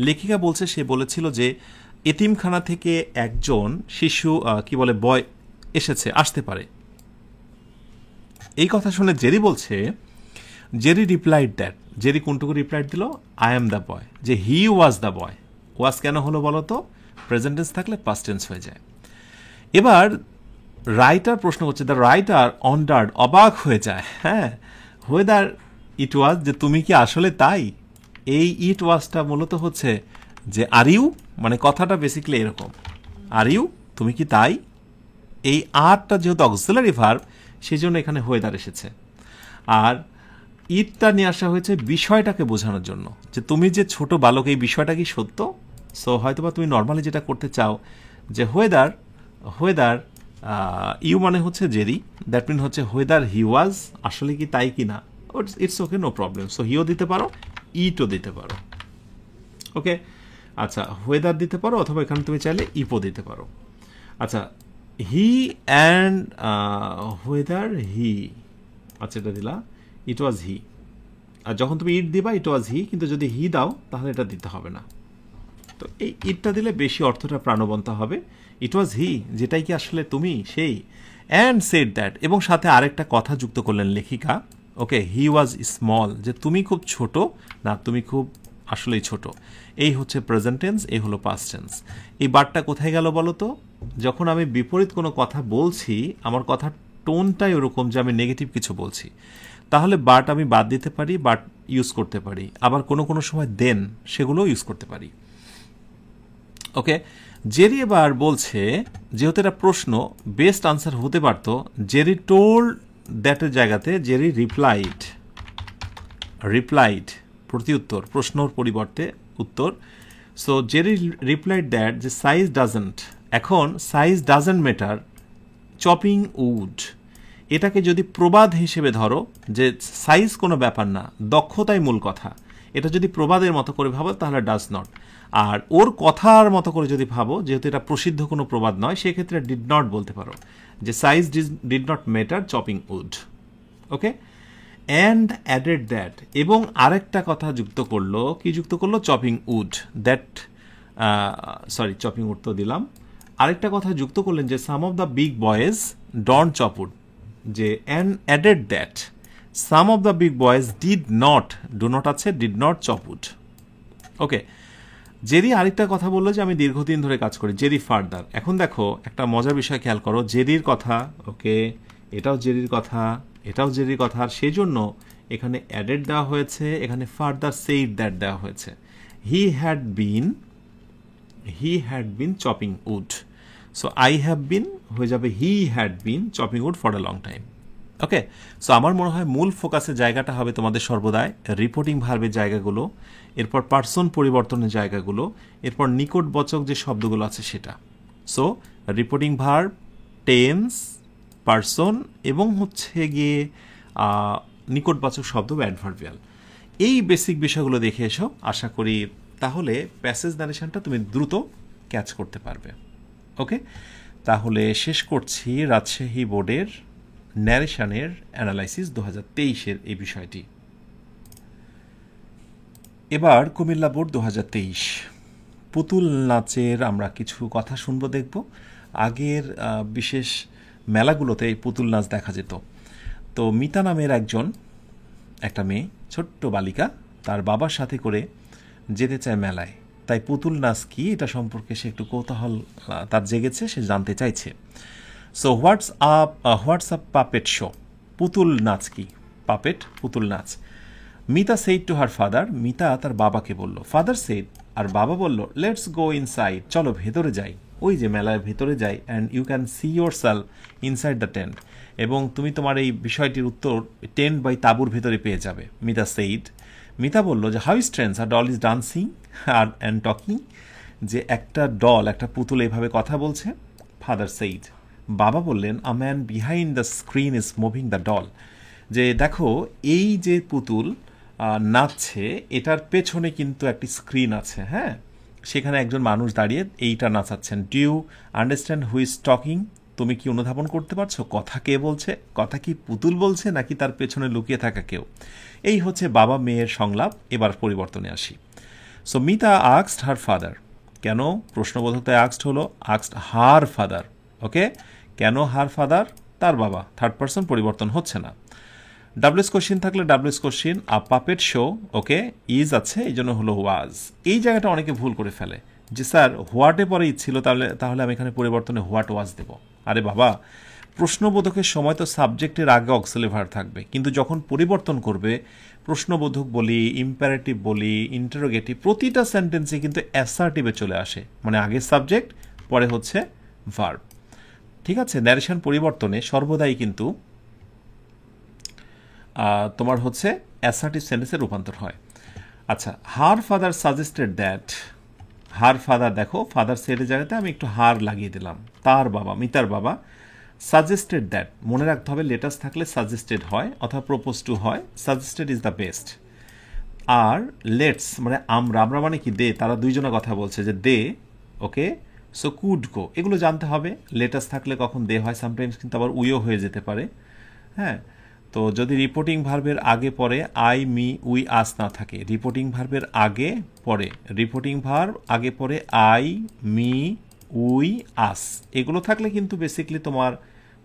লেখিকা বলছে, সে বলেছিল যে এতিমখানা থেকে একজন শিশু বয় আসতে পারে। এই কথা শুনে জেরি বলছে, জেরি রিপ্লাইড দ্যাট, জেরি কোনটুকু রিপ্লাইড দিল, আই এম দ্য বয়, যে হি ওয়াজ দ্য বয়। ওয়াজ কেন হলো বলো তো, প্রেজেন্ট টেন্স থাকলে পাস্ট টেন্স হয়ে যায়। এবার রাইটার প্রশ্ন করছে, দ্য রাইটার অন্ডার্ড, অবাক হয়ে যায়। হ্যাঁ, হোয়েদার ইট ওয়াজ, যে তুমি কি আসলে তাই। এই ইট ওয়াজটা মূলত হচ্ছে যে আর ইউ, মানে কথাটা বেসিক্যালি এরকম, আর ইউ, তুমি কি তাই। এই আরটা যেহেতু অক্সিলারি ভার্ব সেই জন্য এখানে হোয়েদার এসেছে, আর ইটটা নিয়ে আসা হয়েছে বিষয়টাকে বোঝানোর জন্য, যে তুমি যে ছোট বালক এই বিষয়টা কি সত্য। সো হয়তোবা তুমি নর্মালি যেটা করতে চাও যে হোয়েদার ইউ মানে হচ্ছে জেরি, দ্যাট মিন হচ্ছে হোয়েদার হি ওয়াজ, আসলে কি তাই কি না, it's okay, no problem. So হিও দিতে পারো, ইটও দিতে পারো। ওকে, আচ্ছা, হোয়েদার দিতে পারো, অথবা এখানে তুমি চাইলে ইপো দিতে পারো। আচ্ছা, হি অ্যান্ড হোয়েদার হি, আচ্ছা এটা দিলা, ইট ওয়াজ হি। আর যখন তুমি ইট দিবা ইট ওয়াজ হি, কিন্তু যদি হি দাও তাহলে এটা দিতে হবে না। তো এই ইটটা দিলে বেশি অর্থটা প্রাণবন্ত হবে। ইট ওয়াজ হি, যেটাই কি আসলে তুমি সেই। অ্যান্ড সেড দ্যাট, এবং সাথে আরেকটা কথা যুক্ত করলেন লেখিকা, ওকে, হি ওয়াজ স্মল, যে তুমি খুব ছোট না, তুমি খুব আসলেই ছোট। এই হচ্ছে প্রেজেন্ট টেন্স, এই হলো পাস্ট টেন্স। এই বারটা কোথায় গেল বলো তো, যখন আমি বিপরীত কোনো কথা বলছি আমার কথার টোনটাই ওরকম যে আমি নেগেটিভ কিছু বলছি, তাহলে বাট আমি বাদ দিতে পারি, বাট ইউজ করতে পারি। আবার কোনো কোনো সময় দেন সেগুলোও ইউজ করতে পারি। ওকে, জেরি এবার বলছে, যেহেতু এটা প্রশ্ন, বেস্ট আনসার হতে পারত জেরি টোল্ড দ্যাটের জায়গাতে জেরি রিপ্লাইড প্রতি উত্তর, প্রশ্নর পরিবর্তে উত্তর। সো জেরি রিপ্লাইড দ্যাট যে সাইজ ডাজেন্ট, এখন size doesn't matter chopping wood, এটাকে যদি প্রবাদ হিসেবে ধরো যে সাইজ কোনো ব্যাপার না, দক্ষতাই মূল কথা, এটা যদি প্রবাদের মতো করে ভাবো তাহলে ডাজ নট। আর ওর কথার মতো করে যদি ভাবো, যেহেতু এটা প্রসিদ্ধ কোনো প্রবাদ নয়, সেক্ষেত্রে ডিড নট বলতে পারো যে size did not matter chopping wood. Okay, and added that, এবং আরেকটা কথা যুক্ত করলো, কি যুক্ত করলো? Chopping wood that, sorry chopping wood তো দিলাম, আরেকটা কথা যুক্ত করলেন যে some of the big boys don't chop wood, যে and added that some of the big boys did not, do not আছে, did not chop wood. Okay, Jerry আরেকটা কথা বললো যে আমি দীর্ঘদিন ধরে কাজ করি, জেরি ফার্দার। এখন দেখো একটা মজার বিষয় খেয়াল করো, জেরির কথা, ওকে, এটাও জেরির কথা, এটাও জেরির কথা, আর সেই জন্য এখানে অ্যাডেড দেওয়া হয়েছে, এখানে ফার্দার সেইড দ্যাট দেওয়া হয়েছে। He had been chopping wood, so I have been হয়ে যাবে he had been chopping wood for a long time. Okay, so আমার মনে হয় মূল ফোকাসের জায়গাটা হবে তোমাদের সর্বদাই রিপোর্টিং ভার্বের জায়গাগুলো, এরপর পার্সন পরিবর্তনের জায়গাগুলো, এরপর নিকটবাচক যে শব্দগুলো আছে সেটা। So reporting verb, tense, person এবং হচ্ছে গিয়ে নিকটবাচক শব্দ বা অ্যাডভার্বিয়াল, এই বেসিক বিষয়গুলো দেখে এসো। আশা করি তাহলে প্যাসেজ নারেশনটা তুমি দ্রুত ক্যাচ করতে পারবে। ওকে, তাহলে শেষ করছি রাজশাহী বোর্ডের ন্যারেশনের অ্যানালাইসিস 2023-এর এই বিষয়টি। এবার কুমিল্লা বোর্ড 2023 পুতুল নাচের আমরা কিছু কথা শুনবো, দেখব। আগের বিশেষ মেলাগুলোতে এই পুতুল নাচ দেখা যেত। তো মিতা নামের একটা মেয়ে, ছোট্ট বালিকা, তার বাবার সাথে করে যেতে চায় মেলায়, তাই পুতুল নাচ কি এটা সম্পর্কে সে একটু কৌতূহল তার জেগেছে, সে জানতে চাইছে। So what's up puppet show, পুতুল নাচ কি? পাপেট, পুতুল নাচ। Mita said to her father, Mita তার বাবাকে বলল, ফাদার সেইড, আর বাবা বলল, লেটস গো ইনসাইড, চলো ভেতরে যাই, ওই যে মেলার ভেতরে যাই, and you can see yourself inside the tent, এবং তুমি তোমার এই বিষয়টির উত্তর টেন্ট বাই তাঁবুর ভেতরে পেয়ে যাবে। মিতা সেইড, মিতা বলল যে হাউ স্ট্রেঞ্জ, আর doll is dancing and talking, যে একটা ডল, একটা পুতুল এইভাবে কথা বলছে। ফাদার সেইড, বাবা বললেন, আ man behind the screen is moving the doll, যে দেখো এই যে পুতুল নাচছে এটার পেছনে কিন্তু একটি স্ক্রিন আছে, হ্যাঁ, সেখানে একজন মানুষ দাঁড়িয়ে এইটা নাচাচ্ছেন। Do you understand who is talking, তুমি কি অনুধাবন করতে পারছো কথা কে বলছে? কথা কি পুতুল বলছে নাকি তার পেছনে লুকিয়ে থাকা কেউ? এই হচ্ছে বাবা মেয়ের সংলাপ। এবার পরিবর্তনে আসি। সো মিতা আক্সড হার ফাদার, কেন প্রশ্নবোধকতায় আক্সড হলো? আক্সড হার ফাদার, ওকে, কেন হার ফাদার? তার বাবা, থার্ড পারসন পরিবর্তন হচ্ছে না। ডাব্লিউএস কোশ্চিন থাকলে WH question, a puppet show, okay, is আছে, এই জন্য হলো ওয়াজ। এই জায়গাটা অনেকে ভুল করে ফেলে যে স্যার হোয়াটে পরে ইজ ছিল, তাহলে আমি এখানে পরিবর্তনে হোয়াট ওয়াজ দেব। আরে বাবা, প্রশ্নবোধকের সময় তো সাবজেক্টের আগে অক্সিলারি ভার্ব থাকবে, কিন্তু যখন পরিবর্তন করবে, প্রশ্নবোধক বলি, ইম্পারেটিভ বলি, ইন্টারোগেটিভ, প্রতিটা সেন্টেন্সে কিন্তু অ্যাসার্টিভে চলে আসে, মানে আগে সাবজেক্ট পরে হচ্ছে ভার্ব। ঠিক আছে, ন্যারেশন পরিবর্তনে সর্বদাই কিন্তু তোমার হচ্ছে অ্যাসার্টিভ সেন্টেন্সে রূপান্তর হয়। আচ্ছা, her father suggested that, her father, দেখো ফাদার সেটের জায়গাতে আমি একটু হার লাগিয়ে দিলাম, তার বাবা, মিতার বাবা। সাজেস্টেড দ্যাট, মনে রাখতে হবে লেটাস থাকলে সাজেস্টেড হয় অথবা প্রপোজ টু হয়, সাজেস্টেড ইজ দ্য বেস্ট। আর লেটস মানে আমরা মানে কি দে, তারা দুইজনে কথা বলছে যে দে, ওকে, সো কুড গো, এগুলো জানতে হবে। লেটাস থাকলে কখন দে হয়, সামটাইমস কিন্তু আবার উইও হয়ে যেতে পারে, হ্যাঁ। তো যদি রিপোর্টিং ভার্বের আগে পরে আই, মি, উই, আস না থাকে, রিপোর্টিং ভার্বের আগে পরে, রিপোর্টিং ভার্ব আগে পরে আই, মি, উই, আস, এগুলো থাকলে কিন্তু বেসিকলি তোমার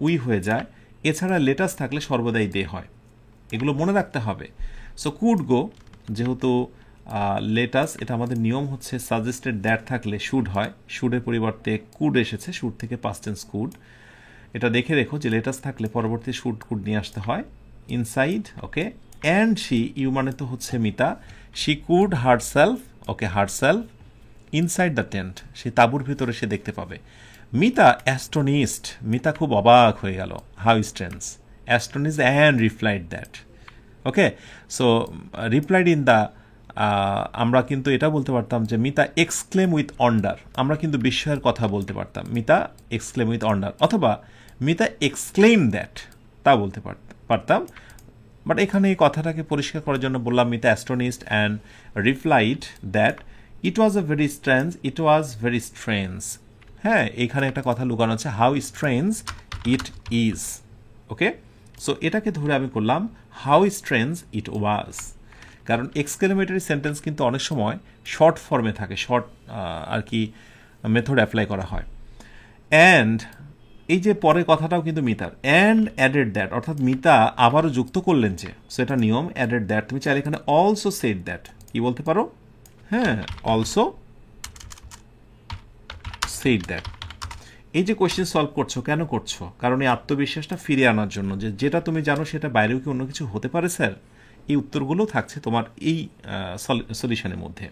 উই হয়ে যায়। এছাড়া লেটাস থাকলে সর্বদাই দে হয়, এগুলো মনে রাখতে হবে। সো কুড গো, যেহেতু লেটাস, এটা আমাদের নিয়ম হচ্ছে সাজেস্টেড দ্যাট থাকলে শুড হয়, শুডের পরিবর্তে কুড এসেছে, শুড থেকে পাস্ট টেন্স কুড। এটা দেখে রেখো যে লেটাস থাকলে পরবর্তী শুড কুড নিয়ে আসতে হয় inside, okay. And she, you মানে তো হচ্ছে Mita, she could herself, okay, herself inside the tent, সে তাঁবুর ভিতরে সে দেখতে পাবে। মিতা অ্যাস্টনিস্ট, মিতা খুব অবাক হয়ে গেল, how strange, astonished and replied that, okay. So replied in the, আমরা কিন্তু এটা বলতে পারতাম যে মিতা এক্সক্লেম উইথ অন্ডার, আমরা কিন্তু বিস্ময়ের কথা বলতে পারতাম, মিতা এক্সক্লেম উইথ অন্ডার, অথবা মিতা এক্সক্লেম দ্যাট, তা বলতে পারতাম। বাট এখানে এই কথাটাকে পরিষ্কার করার জন্য বললাম Mita astonished and replied that it was it was very strange. হ্যাঁ, এখানে একটা কথা লুকানো আছে, how strange it is, okay. So এটাকে ধরে আমি করলাম হাউ স্ট্রেঞ্জ ইট ওয়াজ, কারণ এক্সক্লেমেটরি সেন্টেন্স কিন্তু অনেক সময় শর্ট ফর্মে থাকে, শর্ট আর কি মেথড অ্যাপ্লাই করা হয়। অ্যান্ড এই যে পরের কথাটাও কিন্তু মিতার, অ্যান্ড অ্যাডেড দ্যাট, অর্থাৎ মিতা আবারও যুক্ত করলেন যে, সেটা নিয়ম, অ্যাডেড দ্যাট। তুমি চাইলে এখানে অলসো সেড দ্যাট কি বলতে পারো, হ্যাঁ, অলসো সেড দ্যাট। এই যে কোয়েশ্চেন সলভ করছো, কেন করছো? কারণ এই আত্মবিশ্বাসটা ফিরিয়ে আনার জন্য, যে যেটা তুমি জানো সেটা বাইরেও কি অন্য কিছু হতে পারে স্যার, এই উত্তরগুলো থাকছে তোমার এই সলিউশনের মধ্যে।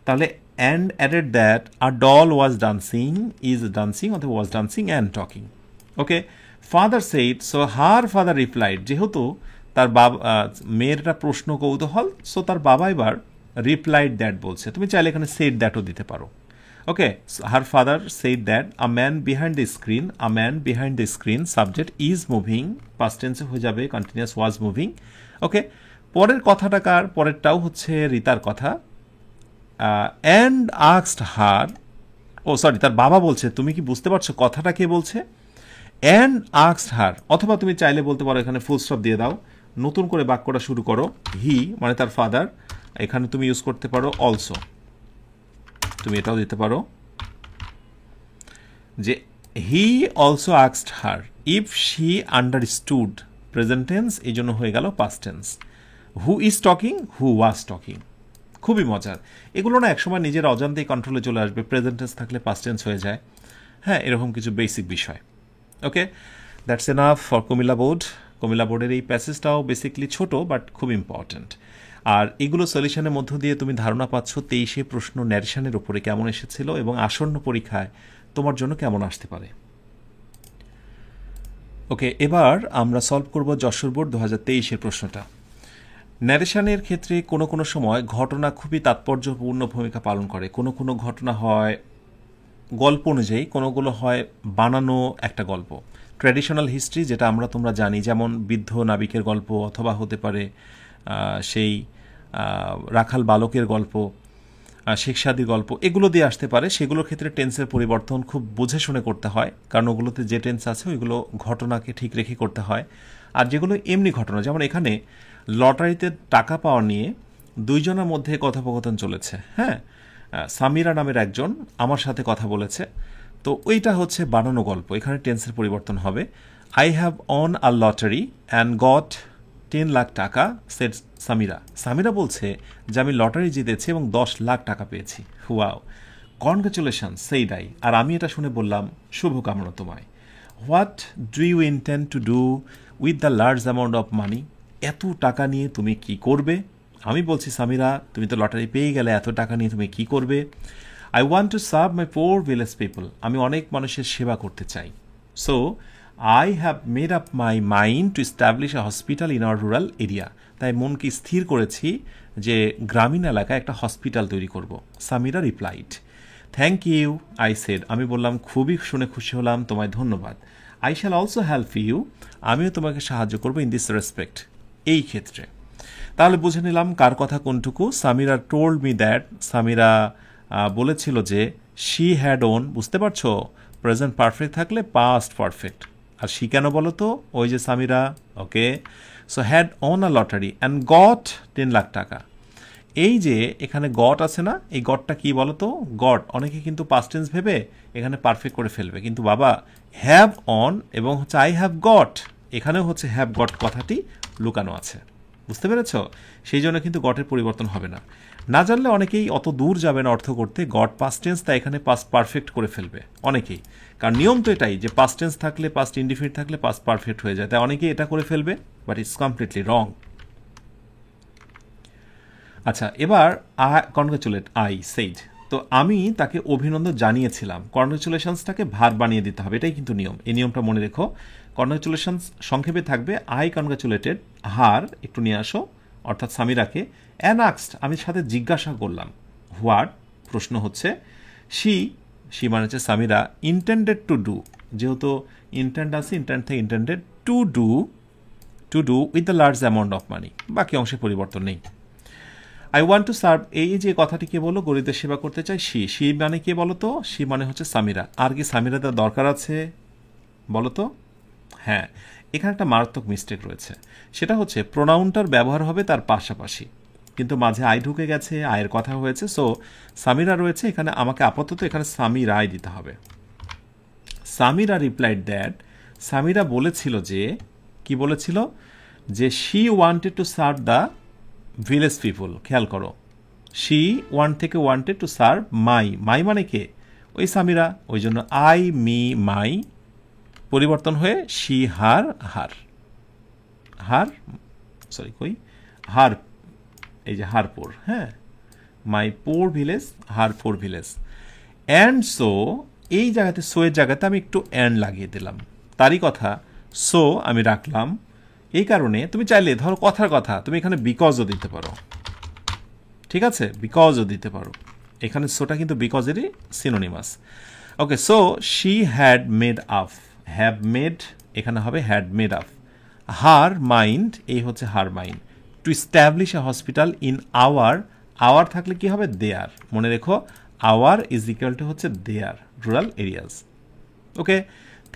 তাহলে and added that a doll was dancing, is dancing অথবা was dancing and talking, okay. Father said, so her father replied, যেহেতু তার বাবা, মেয়েরটা প্রশ্ন কৌতূহল, সো তার বাবা এবার রিপ্লাইড দ্যাট বলছে, তুমি চাইলে এখানে সেইড দ্যাটও দিতে পারো, okay. Her father said that a man behind the screen, a man behind the screen, subject is moving, past টেন্সে হয়ে যাবে কন্টিনিউয়াস ওয়াজ মুভিং, ওকে। পরের কথাটা কার? পরেরটাও হচ্ছে রিতার কথা। And asked her, oh sorry, তার বাবা বলছে, তুমি কি বুঝতে পারছো কথাটা কে বলছে? অ্যান্ড আস্কড হার, অথবা তুমি চাইলে বলতে পারো এখানে ফুল স্টপ দিয়ে দাও, নতুন করে বাক্যটা শুরু করো, হি মানে তার ফাদার, এখানে তুমি ইউজ করতে পারো অলসো, তুমি এটাও দিতে পারো যে he also asked her if she understood, present tense, এই জন্য হয়ে গেল past tense. Who is talking, who was talking, খুবই মজার। এগুলো না একসময় নিজের অজান্তেই কন্ট্রোলে চলে আসবে, প্রেজেন্ট টেন্স থাকলে পাস্ট টেন্স হয়ে যায়, হ্যাঁ, এরকম কিছু বেসিক বিষয়, okay. That's enough for Comilla board. Comilla বোর্ডের এই প্যাসেজটাও বেসিকলি ছোট বাট খুব ইম্পর্ট্যান্ট। আর এগুলো সলিউশনের মধ্য দিয়ে তুমি ধারণা পাচ্ছ 23 প্রশ্ন ন্যারেশনের উপরে কেমন এসেছিল এবং আসন্ন পরীক্ষায় তোমার জন্য কেমন আসতে পারে। ওকে, এবার আমরা সলভ করব যশোর বোর্ড 2023 প্রশ্নটা। ন্যারেশনের ক্ষেত্রে কোনো কোনো সময় ঘটনা খুবই তাৎপর্যপূর্ণ ভূমিকা পালন করে, কোনো কোনো ঘটনা হয় গল্প অনুযায়ী, কোনোগুলো হয় বানানো একটা গল্প, ট্র্যাডিশনাল হিস্ট্রি যেটা আমরা তোমরা জানি, যেমন বৃদ্ধ নাবিকের গল্প, অথবা হতে পারে সেই রাখাল বালকের গল্প, শেখ সাদির গল্প, এগুলো দিয়ে আসতে পারে। সেগুলোর ক্ষেত্রে টেন্সের পরিবর্তন খুব বুঝে শুনে করতে হয়, কারণ ওগুলোতে যে টেন্স আছে ওইগুলো ঘটনাকে ঠিক রেখে করতে হয়। আর যেগুলো এমনি ঘটনা, যেমন এখানে লটারিতে টাকা পাওয়া নিয়ে দুইজনের মধ্যে কথোপকথন চলেছে, হ্যাঁ, সামিরা নামের একজন আমার সাথে কথা বলেছে, তো ওইটা হচ্ছে বানানো গল্প, এখানে টেন্সের পরিবর্তন হবে। I have on a lottery and got 10 lakh টাকা, সেড সামিরা, সামিরা বলছে যে আমি লটারি জিতেছি এবং 10 লাখ টাকা পেয়েছি, ওয়াও, কনগ্রাচুলেশন সেইড আই, আর আমি এটা শুনে বললাম শুভকামনা তোমায়। What do you intend to do with the large amount of money, এত টাকা নিয়ে তুমি কি করবে? আমি বলছি সামিরা, তুমি তো লটারি পেয়ে গেলে, এত টাকা নিয়ে তুমি কি করবে? I want to serve my poor village people, আমি অনেক মানুষের সেবা করতে চাই। So I have made up my mind to establish a hospital in hour rural area, তাই মনকে স্থির করেছি যে গ্রামীণ এলাকায় একটা হসপিটাল তৈরি করব। Samira replied, thank you, I said, আমি বললাম খুবই শুনে খুশি হলাম, তোমায় ধন্যবাদ। I shall also help you, আমিও তোমাকে সাহায্য করবো ইন দিস রেসপেক্ট, এই ক্ষেত্রে। তাহলে বুঝে নিলাম কার কথা কোনটুকু। Samira told me that, Samira বলেছিল যে শি হ্যাড ওন, বুঝতে পারছো, প্রেজেন্ট পারফেক্ট থাকলে পাস্ট পারফেক্ট, আর শি কেন বলো তো, ওই যে Samira, okay. So had won a lottery and got 10 lakh টাকা, এই যে এখানে গট আছে না, এই গটটা কি বলো তো, গট, অনেকে কিন্তু পাস্ট টেন্স ভেবে এখানে পারফেক্ট করে ফেলবে, কিন্তু বাবা হ্যাভ অন এবং হচ্ছে আই হ্যাভ গট, এখানেও হচ্ছে হ্যাভ গট কথাটি লুকানো আছে। বুঝতে পেরেছ? সেই জন্য কিন্তু গটের পরিবর্তন হবে না। না জানলে অনেকেই অত দূর যাবে না অর্থ করতে, গট পাস্ট টেন্স তাই এখানে পাস্ট পারফেক্ট করে ফেলবে অনেকেই, কারণ নিয়ম তো এটাই যে পাস্ট টেন্স থাকলে, পাস্ট ইনডিফিনিট থাকলে পাস্ট পারফেক্ট হয়ে যায়, তাই অনেকেই এটা করে ফেলবে, বাট ইটস কমপ্লিটলি রং। আচ্ছা, এবার কনগ্রাচুলেট আই সেইড, তো আমি তাকে অভিনন্দন জানিয়েছিলাম, কনগ্রাচুলেশনসটাকে ভার বানিয়ে দিতে হবে, এটাই কিন্তু নিয়ম। এই নিয়মটা মনে রেখো। কনগ্রাচুলেশনস সংক্ষেপে থাকবে আই কনগ্রাচুলেটেড হার, একটু নিয়ে আসো, অর্থাৎ সামিরাকে। অ্যান্ড আক্সড, আমি সাথে জিজ্ঞাসা করলাম, হোয়াট, প্রশ্ন হচ্ছে, শি, শি মানে হচ্ছে সামিরা, ইন্টেন্ডেড টু ডু, যেহেতু ইন্টেন্ড আছে, ইন্টেন্ড থেকে intended to do with the large amount of মানি, বাকি অংশে পরিবর্তন নেই। আই ওয়ান্ট টু সার্ভ, এই যে কথাটি কে বলো, গরিবদের সেবা করতে চাই, শি মানে কে বলো তো? শি মানে হচ্ছে সামিরা। আর কি সামিরা তার দরকার আছে বলো তো? হ্যাঁ, এখানে একটা মারাত্মক মিস্টেক রয়েছে, সেটা হচ্ছে প্রোনাউনটার ব্যবহার হবে তার পাশাপাশি, কিন্তু মাঝে আই ঢুকে গেছে, আয়ের কথা হয়েছে, সো সামিরা রয়েছে এখানে, আমাকে আপাতত এখানে সামিরাই দিতে হবে। সামিরা রিপ্লাইড দ্যাট, সামিরা বলেছিল যে, কি বলেছিল? যে she wanted to serve the village people. খেয়াল করো, শি থেকে ওয়ান্টেড টু সার্ভ মাই মানে কে? ওই সামিরা, ওই জন্য আই মি মাই পরিবর্তন হয়ে শি হার হার, এই যে হারপুর, হ্যাঁ, মাই পোর ভিলেজ, হারপুর ভিলেজ। অ্যান্ড সো, এই জায়গাতে, সো এর জায়গাতে আমি একটু অ্যান্ড লাগিয়ে দিলাম, তারই কথা সো আমি রাখলাম। এই কারণে তুমি চাইলে ধরো কথার কথা তুমি এখানে বিকজও দিতে পারো, ঠিক আছে, বিকজও দিতে পারো, এখানে সোটা কিন্তু বিকজেরই synonymous. Okay, so she had made up, have made এখানে হবে had made up, her mind, এই হচ্ছে her mind, to establish a hospital in our থাকলে কি হবে? দেয়ার, মনে রেখো আওয়ার ইজ ইকুয়াল টু হচ্ছে their rural areas. Okay,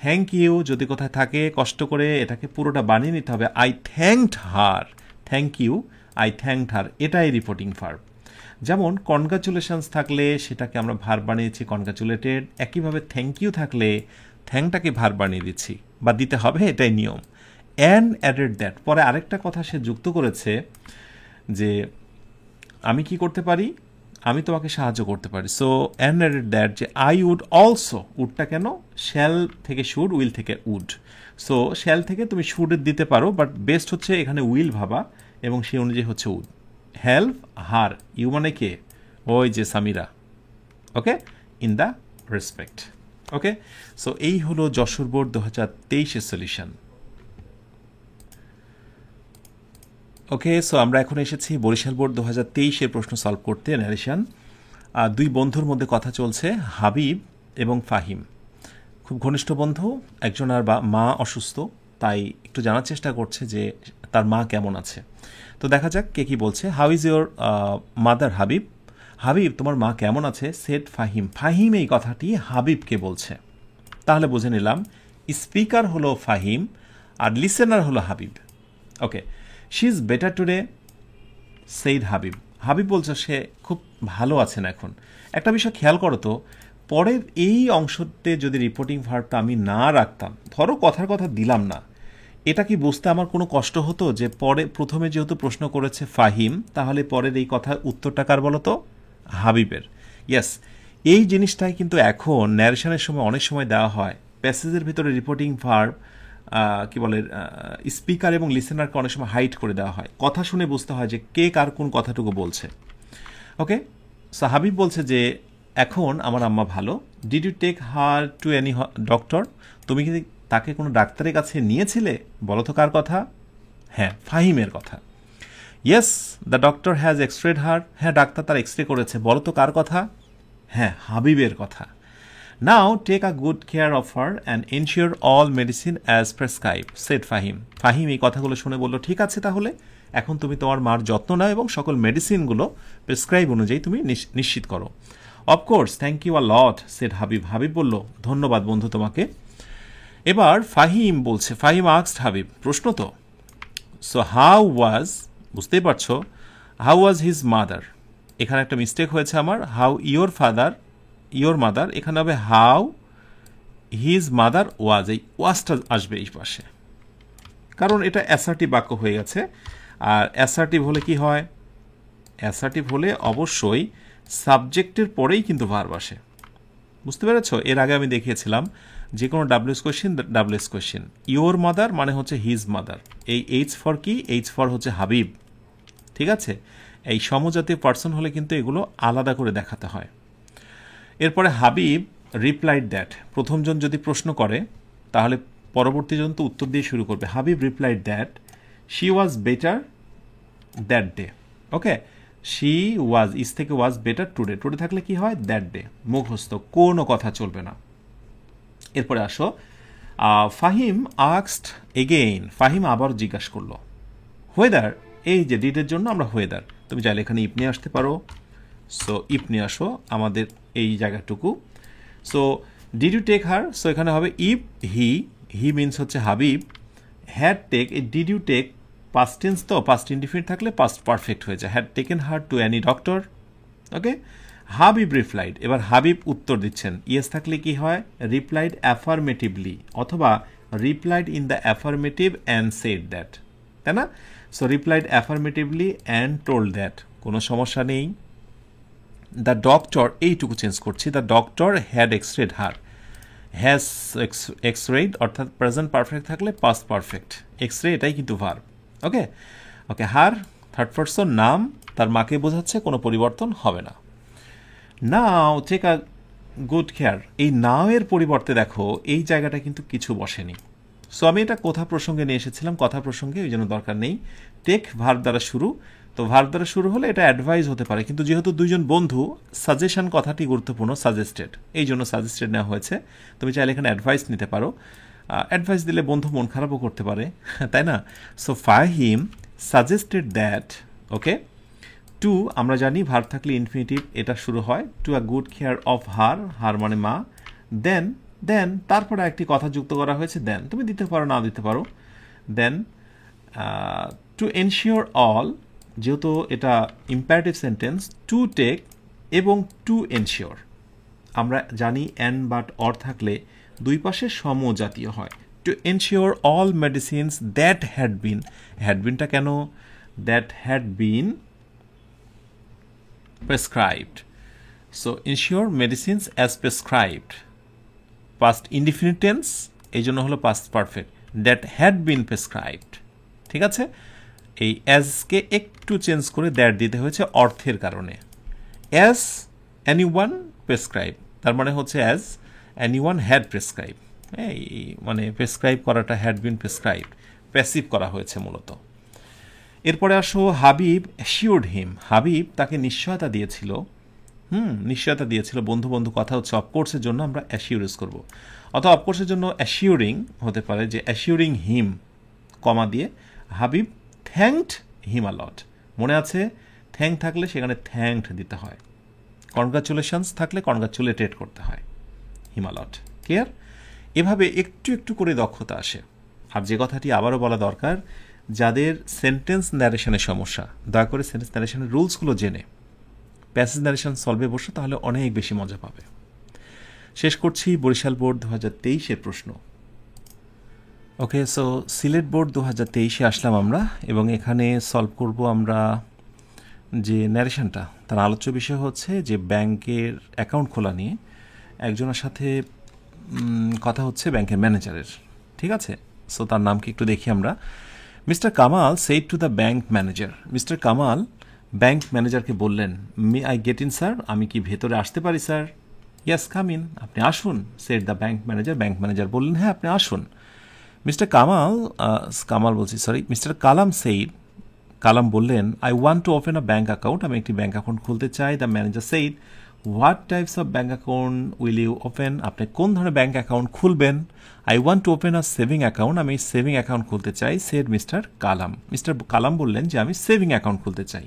thank you যদি কোথায় থাকে কষ্ট করে এটাকে পুরোটা বানিয়ে নিতে হবে, I thanked her, thank you I thanked her, এটাই রিপোর্টিং ভার্ব। যেমন কনগ্রাচুলেশনস থাকলে সেটাকে আমরা ভার্ব বানিয়েছি কনগ্রাচুলেটেড, একইভাবে থ্যাংক ইউ থাকলে থ্যাংকটাকে ভার্ব বানিয়ে দিচ্ছি বা দিতে হবে, এটাই নিয়ম। অ্যান্ড অ্যাডেড দ্যাট, পরে আরেকটা কথা সে যুক্ত করেছে যে আমি কি করতে পারি, আমি তোমাকে সাহায্য করতে পারি। সো অ্যান্ড অ্যাডেড দ্যাট, যে আই উড অলসো, উডটা কেন? শ্যাল থেকে শুড, উইল থেকে উড, সো শ্যাল থেকে তুমি শুডের দিতে পারো, বাট বেস্ট হচ্ছে এখানে উইল ভাবা, এবং সেই অনুযায়ী হচ্ছে উড। হেল্প হার, ইউ মানে কে? ওই যে Samira. Okay, in the respect. Okay, so এই হলো যশোর বোর্ড 2023-এর সলিউশন। ওকে, সো আমরা এখন এসেছি বরিশাল বোর্ড 2023-এর প্রশ্ন সলভ করতে। ন্যারেশন, দুই বন্ধুর মধ্যে কথা চলছে, হাবিব এবং ফাহিম, খুব ঘনিষ্ঠ বন্ধু, একজনের মা অসুস্থ, তাই একটু জানার চেষ্টা করছে যে তার মা কেমন আছে। তো দেখা যাক কে কি বলছে। How is your mother Habib, Habib তোমার মা কেমন আছে? সেড ফাহিম, ফাহিম এই কথাটি হাবিবকে বলছে, তাহলে বুঝে নিলাম স্পিকার হলো ফাহিম আর লিসেনার হলো Habib. Okay, she is better today, said Habib, Habib বলছে সে খুব ভালো আছেন এখন। একটা বিষয় খেয়াল করো তো, পরের এই অংশতে যদি রিপোর্টিং ভার্বটা আমি না রাখতাম, ধরো কথার কথা দিলাম না, এটা কি বুঝতে আমার কোনো কষ্ট হতো যে পরে প্রথমে যেহেতু প্রশ্ন করেছে ফাহিম, তাহলে পরের এই কথার উত্তরটা কার বলো তো? হাবিবের। ইয়েস, এই জিনিসটাই কিন্তু এখন ন্যারেশনের সময় অনেক সময় দেওয়া হয়, প্যাসেজের ভিতরে রিপোর্টিং ভার্ব কি বলে স্পিকার এবং লিসেনারকে অনেক সময় হাইড করে দেওয়া হয়, কথা শুনে বুঝতে হয় যে কে কার কোন কথাটুকু বলছে। ওকে, সো হাবিব বলছে যে এখন আমার আম্মা ভালো। Did you take her to any doctor, তুমি কি তাকে কোনো ডাক্তারের কাছে নিয়েছিলে? বলো তো কার কথা? হ্যাঁ, ফাহিমের কথা। ইয়েস, দ্য ডক্টর হ্যাজ এক্সরেড হার, হ্যাঁ ডাক্তার তার এক্সরে করেছে, বলো তো কার কথা? হ্যাঁ, হাবিবের কথা। Now take a good care of her and ensure all medicine as prescribe, said Fahim, Fahim এই কথাগুলো শুনে বললো ঠিক আছে, তাহলে এখন তুমি তোমার মার যত্ন নাও এবং সকল মেডিসিনগুলো প্রেসক্রাইব অনুযায়ী তুমি নিশ্চিত করো। Of course, thank you a lot, said Habib, Habib বলল ধন্যবাদ বন্ধু তোমাকে। এবার ফাহিম বলছে, ফাহিম আস্কড হাবিব, প্রশ্ন তো, সো হাউ ওয়াজ, বুঝতেই পারছো হাউ ওয়াজ হিজ মাদার, এখানে একটা মিস্টেক হয়েছে আমার, হাউ ইয়োর মাদার, এখানে হবে হাউ হিজ মাদার ওয়াজ, এই ওয়াজটা আসবে এই পাশে, কারণ এটা অ্যাসার্টিভ বাক্য হয়ে গেছে। আর অ্যাসার্টিভ হলে কি হয়? অ্যাসার্টিভ হলে অবশ্যই সাবজেক্টের পরেই কিন্তু ভার্ব আসে। বুঝতে পেরেছ? এর আগে আমি দেখিয়েছিলাম যে কোনো ডাব্লিউএস কোয়েশ্চেন ইওর মাদার মানে হচ্ছে হিজ মাদার। এই এইচ ফর কি? এইচ ফর হচ্ছে হাবিব। ঠিক আছে, এই সমজাতীয় পার্সন হলে কিন্তু এগুলো আলাদা করে দেখাতে হয়। এরপরে হাবিব রিপ্লাইড দ্যাট, প্রথমজন যদি প্রশ্ন করে তাহলে পরবর্তী জন তো উত্তর দিয়ে শুরু করবে। Habib replied that she was better that day. Okay, she was, is থেকে ওয়াজ বেটার টুডে, টুডে থাকলে কি হয়? দ্যাট ডে, মুখস্থ, কোনো কথা চলবে না। এরপরে আসো, ফাহিম আস্কড এগেইন, ফাহিম আবার জিজ্ঞাসা করলো। ওয়েদার, এই যে ডিডের জন্য আমরা ওয়েদার, তুমি চাইলে এখানে ইপ নিয়ে আসতে পারো। সো ইপ নিয়ে আসো আমাদের এই জায়গাটুকু। So did you take her, so এখানে হবে ইফ হি মিনস হচ্ছে হাবিব, হ্যাড টেক, এই did you take past tense, তো পাস্ট ইনডিফিনিট থাকলে পাস্ট পারফেক্ট হয়ে যায়, had taken her to any doctor. Okay, Habib replied, এবার হাবিব উত্তর দিচ্ছেন, ইয়েস থাকলে কি হয়? রিপ্লাইড অ্যাফার্মেটিভলি, অথবা replied in the affirmative and said that, তাই না? So replied affirmatively and told that, কোনো সমস্যা নেই। দ্য ডক্টর, এইটুকু চেঞ্জ করছি, the doctor had x-rayed her, has x-rayed অর্থাৎ প্রেজেন্ট পারফেক্ট থাকলে পাস্ট পারফেক্ট, এক্সরে এটাই কিন্তু verb. Okay okay, her third person নাম, তার মাকে বোঝাচ্ছে, কোনো পরিবর্তন হবে না। Now take a good care, এই নাও এর পরিবর্তে দেখো এই জায়গাটা কিন্তু কিছু বসেনি। সো আমি এটা কথা প্রসঙ্গে নিয়ে এসেছিলাম, কথা প্রসঙ্গে ওই জন্য দরকার নেই। টেক ভার্ব দ্বারা শুরু, তো ভার্ব দ্বারা শুরু হলে এটা অ্যাডভাইস হতে পারে, কিন্তু যেহেতু দুইজন বন্ধু, সাজেশন কথাটি গুরুত্বপূর্ণ, সাজেস্টেড, এই জন্য সাজেস্টেড নেওয়া হয়েছে। তুমি চাইলে এখানে অ্যাডভাইস নিতে পারো, অ্যাডভাইস দিলে বন্ধু মন খারাপও করতে পারে, তাই না? So Fahim suggested that, okay, to, আমরা জানি ভার্ব থাকলে ইনফিনিটিভ এটা শুরু হয়, to a good care of her, her মানে মা, দেন, দেন তারপরে একটি কথা যুক্ত করা হয়েছে, দেন, তুমি দিতে পারো না দিতে পারো, দেন টু এনশিওর অল, যেহেতু এটা ইম্পারেটিভ সেন্টেন্স, টু টেক এবং টু এনশিওর, আমরা জানি অ্যান্ড বাট অর থাকলে দুই পাশে সমজাতীয় হয়। To ensure all medicines that had been, হ্যাডবিনটা কেন? That had been prescribed. So ensure medicines as prescribed. Past indefinite tense, এই জন্য হলো past perfect. That had been prescribed. ঠিক আছে, এই as কে একটু চেঞ্জ করে দ্যাট দিতে হয়েছে অর্থের কারণে। as anyone prescribe, তার মানে হচ্ছে as anyone had prescribed, এই মানে প্রেসক্রাইব করাটা had been prescribed, প্যাসিভ করা হয়েছে মূলত। এরপরে আসো, হাবিব অ্যাসিওর্ড হিম, হাবিব তাকে নিশ্চয়তা দিয়েছিল, নিশ্চয়তা দিয়েছিল, বন্ধু বন্ধু কথা হচ্ছে, অফকোর্সের জন্য আমরা অ্যাসিওর ইউজ করবো, অথবা অফকোর্সের জন্য অ্যাসিওরিং হতে পারে, যে অ্যাসিওরিং হিম কমা দিয়ে, হাবিব থ্যাঙ্কড হিম আ লট, মনে আছে থ্যাঙ্ক থাকলে সেখানে থ্যাঙ্কড দিতে হয়, কনগ্রাচুলেশনস থাকলে কনগ্রাচুলেটেড করতে হয়, হিম আ লট। ক্লিয়ার? এভাবে একটু একটু করে দক্ষতা আসে। আর যে কথাটি আবারও বলা দরকার, যাদের সেন্টেন্স ন্যারেশনের সমস্যা, দয়া করে সেন্টেন্স ন্যারেশনের রুলসগুলো জেনে প্যাসেজ ন্যারেশন সলভে বসে, তাহলে অনেক বেশি মজা পাবে। শেষ করছি বরিশাল বোর্ড 2023-এর প্রশ্ন। ওকে, সো সিলেট বোর্ড 2023-এ আসলাম আমরা, এবং এখানে সলভ করব আমরা যে ন্যারেশনটা, তার আলোচ্য বিষয় হচ্ছে যে ব্যাংকের অ্যাকাউন্ট খোলা নিয়ে একজনের সাথে কথা হচ্ছে ব্যাংকের ম্যানেজারের। ঠিক আছে, সো তার নাম কি একটু দেখি আমরা। Mister Kamal said to the bank manager, mister Kamal bank ম্যানেজারকে বললেন, may I get in sir, আমি কি ভেতরে আসতে পারি স্যার? ইয়েস কাম ইন, আপনি আসুন, said the bank manager, bank manager বললেন, হ্যাঁ আপনি আসুন। Mister mister Kalam said, Kalam বললেন, I want to open a bank account, আমি একটি ব্যাংক অ্যাকাউন্ট খুলতে চাই। The manager said, what types of bank account will you open, আপনি কোন ধরনের ব্যাংক অ্যাকাউন্ট খুলবেন? I want to open a saving account, আমি সেভিং অ্যাকাউন্ট খুলতে চাই। Said mister Kalam, mister Kalam বললেন যে আমি সেভিং অ্যাকাউন্ট খুলতে চাই।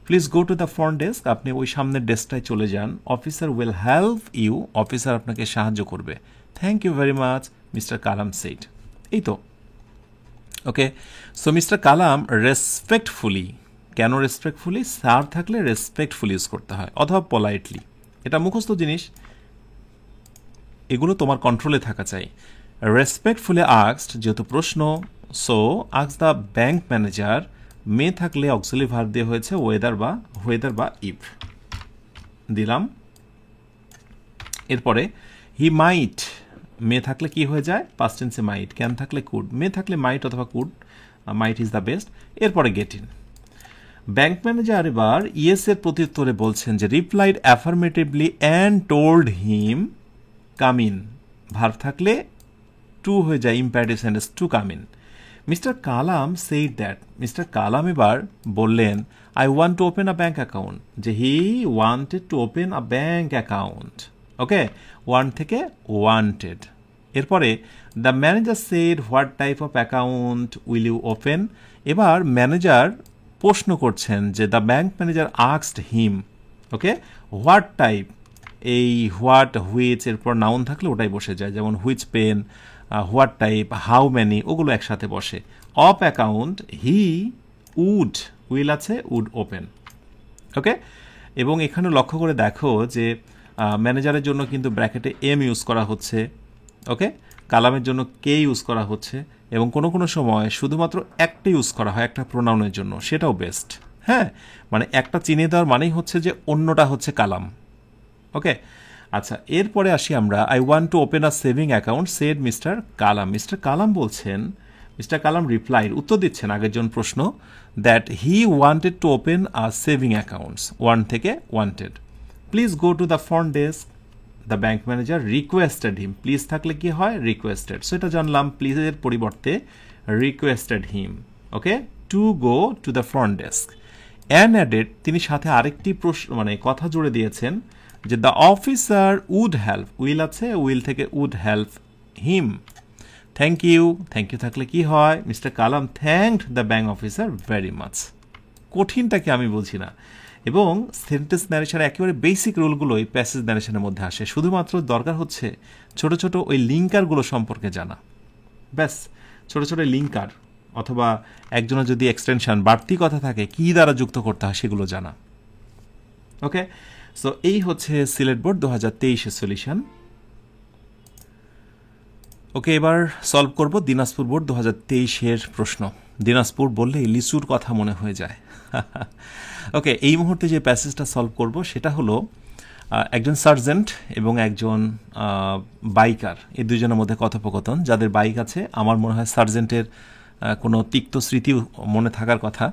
Please go to the front desk, আপনি ওই সামনের ডেস্কটায় চলে যান। Officer will help you, officer আপনাকে সাহায্য করবে। Thank you very much, mister Kalam said. এই তো, okay, so mister Kalam respectfully, কেন রেসপেক্টফুলি? স্যার থাকলে রেসপেক্টফুলি ইউজ করতে হয়, অথবা পোলাইটলি, এটা মুখস্থ জিনিস, এগুলো তোমার কন্ট্রোলে থাকা চাই। রেসপেক্টফুলি আস্কড, যেহেতু প্রশ্ন, so ask the bank manager, may থাকলে অক্সিলারি ভার্ব দিয়ে হয়েছে ওয়েদার বা ইফ দিলাম। এরপরে হি মাইট, মে থাকলে কি হয়ে যায়, পাস্ট টেন্সে মাইট, ক্যান থাকলে কুড, মে থাকলে মাইট অথবা could, might is the best. এরপরে গেট ইন। ব্যাংক ম্যানেজার এবার ইয়েস এর প্রত্যুত্তরে বলছেন যে replied affirmatively and told him come in, verb থাকলে টু হয়ে যায়, imperative sentence to come in. Mister Kalam said that, mister Kalam এবার বললেন I want to open a bank account, যে he wanted to open a bank account. Okay, one থেকে wanted. এরপরে the manager said what type of account will you open, এবার manager প্রশ্ন করছেন যে the bank manager asked him, okay, what type, এই what which এরপর noun থাকলে ওটাই বসে যায়, যেমন which pen, what type, how many, ওগুলো একসাথে বসে। Of account he would, will আছে, উড ওপেন। ওকে, এবং এখানে লক্ষ্য করে দেখো যে ম্যানেজারের জন্য কিন্তু ব্র্যাকেটে এম ইউজ করা হচ্ছে, ওকে, কালামের জন্য কে ইউজ করা হচ্ছে, এবং কোনো কোনো সময় শুধুমাত্র একটা ইউজ করা হয় একটা প্রোনাউনের জন্য, সেটাও বেস্ট। হ্যাঁ, মানে একটা চিনে দেওয়ার মানেই হচ্ছে যে অন্যটা হচ্ছে কালাম। ওকে, আচ্ছা, এরপরে আসি আমরা। I want to open a saving account said mister Kalam, mister Kalam বলছেন, মিস্টার কালাম রিপ্লাইড, উত্তর দিচ্ছেন আগের জন প্রশ্ন, that he wanted to open a saving accounts, one থেকে wanted. Please go to the front desk, the bank manager requested him, please থাকলে কি হয়, রিকোয়েস্টেড, সো এটা জানলাম, প্লিজের পরিবর্তে requested him, okay, to go to the front desk. And added, তিনি সাথে আরেকটি মানে কথা জুড়ে দিয়েছেন যে the officer would help, will আছে, উইল থেকে would help him. Thank you, thank you থাকলে কি হয়, mister Kalam thanked the bank officer very much. কঠিনটাকে আমি বলছি না, এবং সেন্টেন্স ন্যারেশনের একেবারে বেসিক রুলগুলোই প্যাসেজ ন্যারেশনের মধ্যে আসে, শুধুমাত্র দরকার হচ্ছে ছোট ছোট ওই লিঙ্কারগুলো সম্পর্কে জানা, ব্যাস। ছোট ছোট লিঙ্কার অথবা একজনের যদি এক্সটেনশন বাড়তি কথা থাকে কি দ্বারা যুক্ত করতে হয় সেগুলো জানা। ওকে, সো এই হচ্ছে সিলেট বোর্ড 2023 সলিউশন। ওকে, এবার সলভ করব দিনাজপুর বোর্ড 2023 প্রশ্ন। দিনাজপুর বললেই লিচুর কথা মনে হয়ে যায়। ওকে, এই মুহূর্তে যে প্যাসেজটা সলভ করব সেটা হলো একজন সার্জেন্ট এবং একজন বাইকার, এই দুজনের মধ্যে কথোপকথন। যাদের বাইক আছে আমার মনে হয় সার্জেন্টের কোনো তিক্ত স্মৃতি মনে থাকার কথা।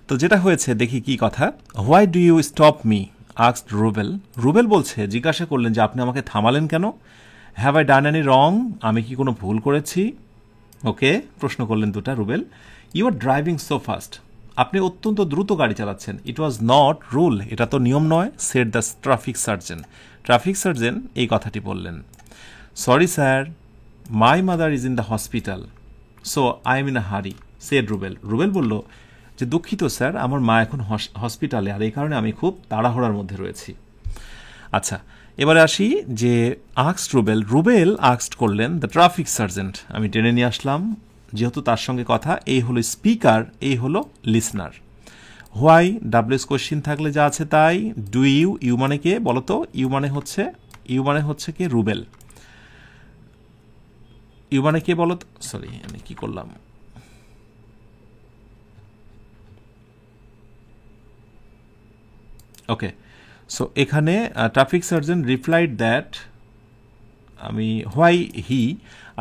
তো যেটা হয়েছে দেখি কি কথা। Why do you stop me asked Rubel, Rubel বলছে, জিজ্ঞাসা করলেন যে আপনি আমাকে থামালেন কেন। Have I done any wrong, আমি কি কোনো ভুল করেছি। ওকে, প্রশ্ন করলেন দুটা Rubel. You are driving so fast, আপনি অত্যন্ত দ্রুত গাড়ি চালাচ্ছেন। ইট ওয়াজ নট রুল, এটা তো নিয়ম নয়। Said the traffic sergeant, traffic sergeant এই কথাটি বললেন। Sorry sir, my mother is in the hospital, so I am in a হারি, সেড রুবেল। রুবেল বলল যে দুঃখিত স্যার, আমার মা এখন হসপিটালে, আর এই কারণে আমি খুব তাড়াহুড়ার মধ্যে রয়েছি। আচ্ছা, এবারে আসি যে আক্সড রুবেল, রুবেল আক্সড করলেন দ্য ট্রাফিক সার্জেন্ট, আমি টেনে নিয়ে আসলাম যেহেতু তার সঙ্গে কথা। এই হলো স্পিকার, এই হলো লিসনার। হোয়াই, ডাব্লিউএস কোশ্চিন থাকলে যা আছে তাই। ডু ইউ, ইউ মানে কে বলো তো, ইউ মানে হচ্ছে কে, রুবেল। ইউ মানে কে বলো তো, সরি আমি কি করলাম, ওকে। সো এখানে ট্রাফিক সার্জেন্ট রিপ্লাইড দ্যাট, আমি হোয়াই হি,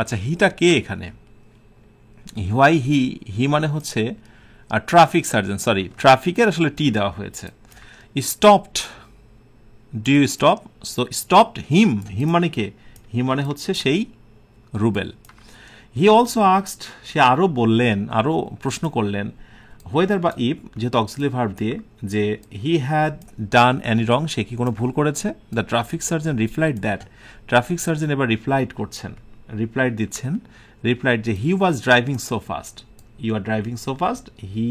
আচ্ছা হিটা কে এখানে, হোয়াই হি মানে হচ্ছে ট্রাফিক সার্জেন্ট, সরি ট্রাফিকের আসলে টি দেওয়া হয়েছে। Stopped, do you stop, so stopped him, him মানে কে, হিম মানে হচ্ছে সেই রুবেল। হি অলসো আস্কড, সে আরও বললেন, আরও প্রশ্ন করলেন, হোয়েদার বা ইফ যেহেতু অক্সিলারি ভার্ব দিয়ে, যে হি হ্যাড ডান এনি রং, সে কি কোনো ভুল করেছে। The traffic sergeant replied that, traffic sergeant এবার রিপ্লাইড করছেন, রিপ্লাইড দিচ্ছেন, রিপ্লাইড যে he was driving so fast, you are driving so fast, he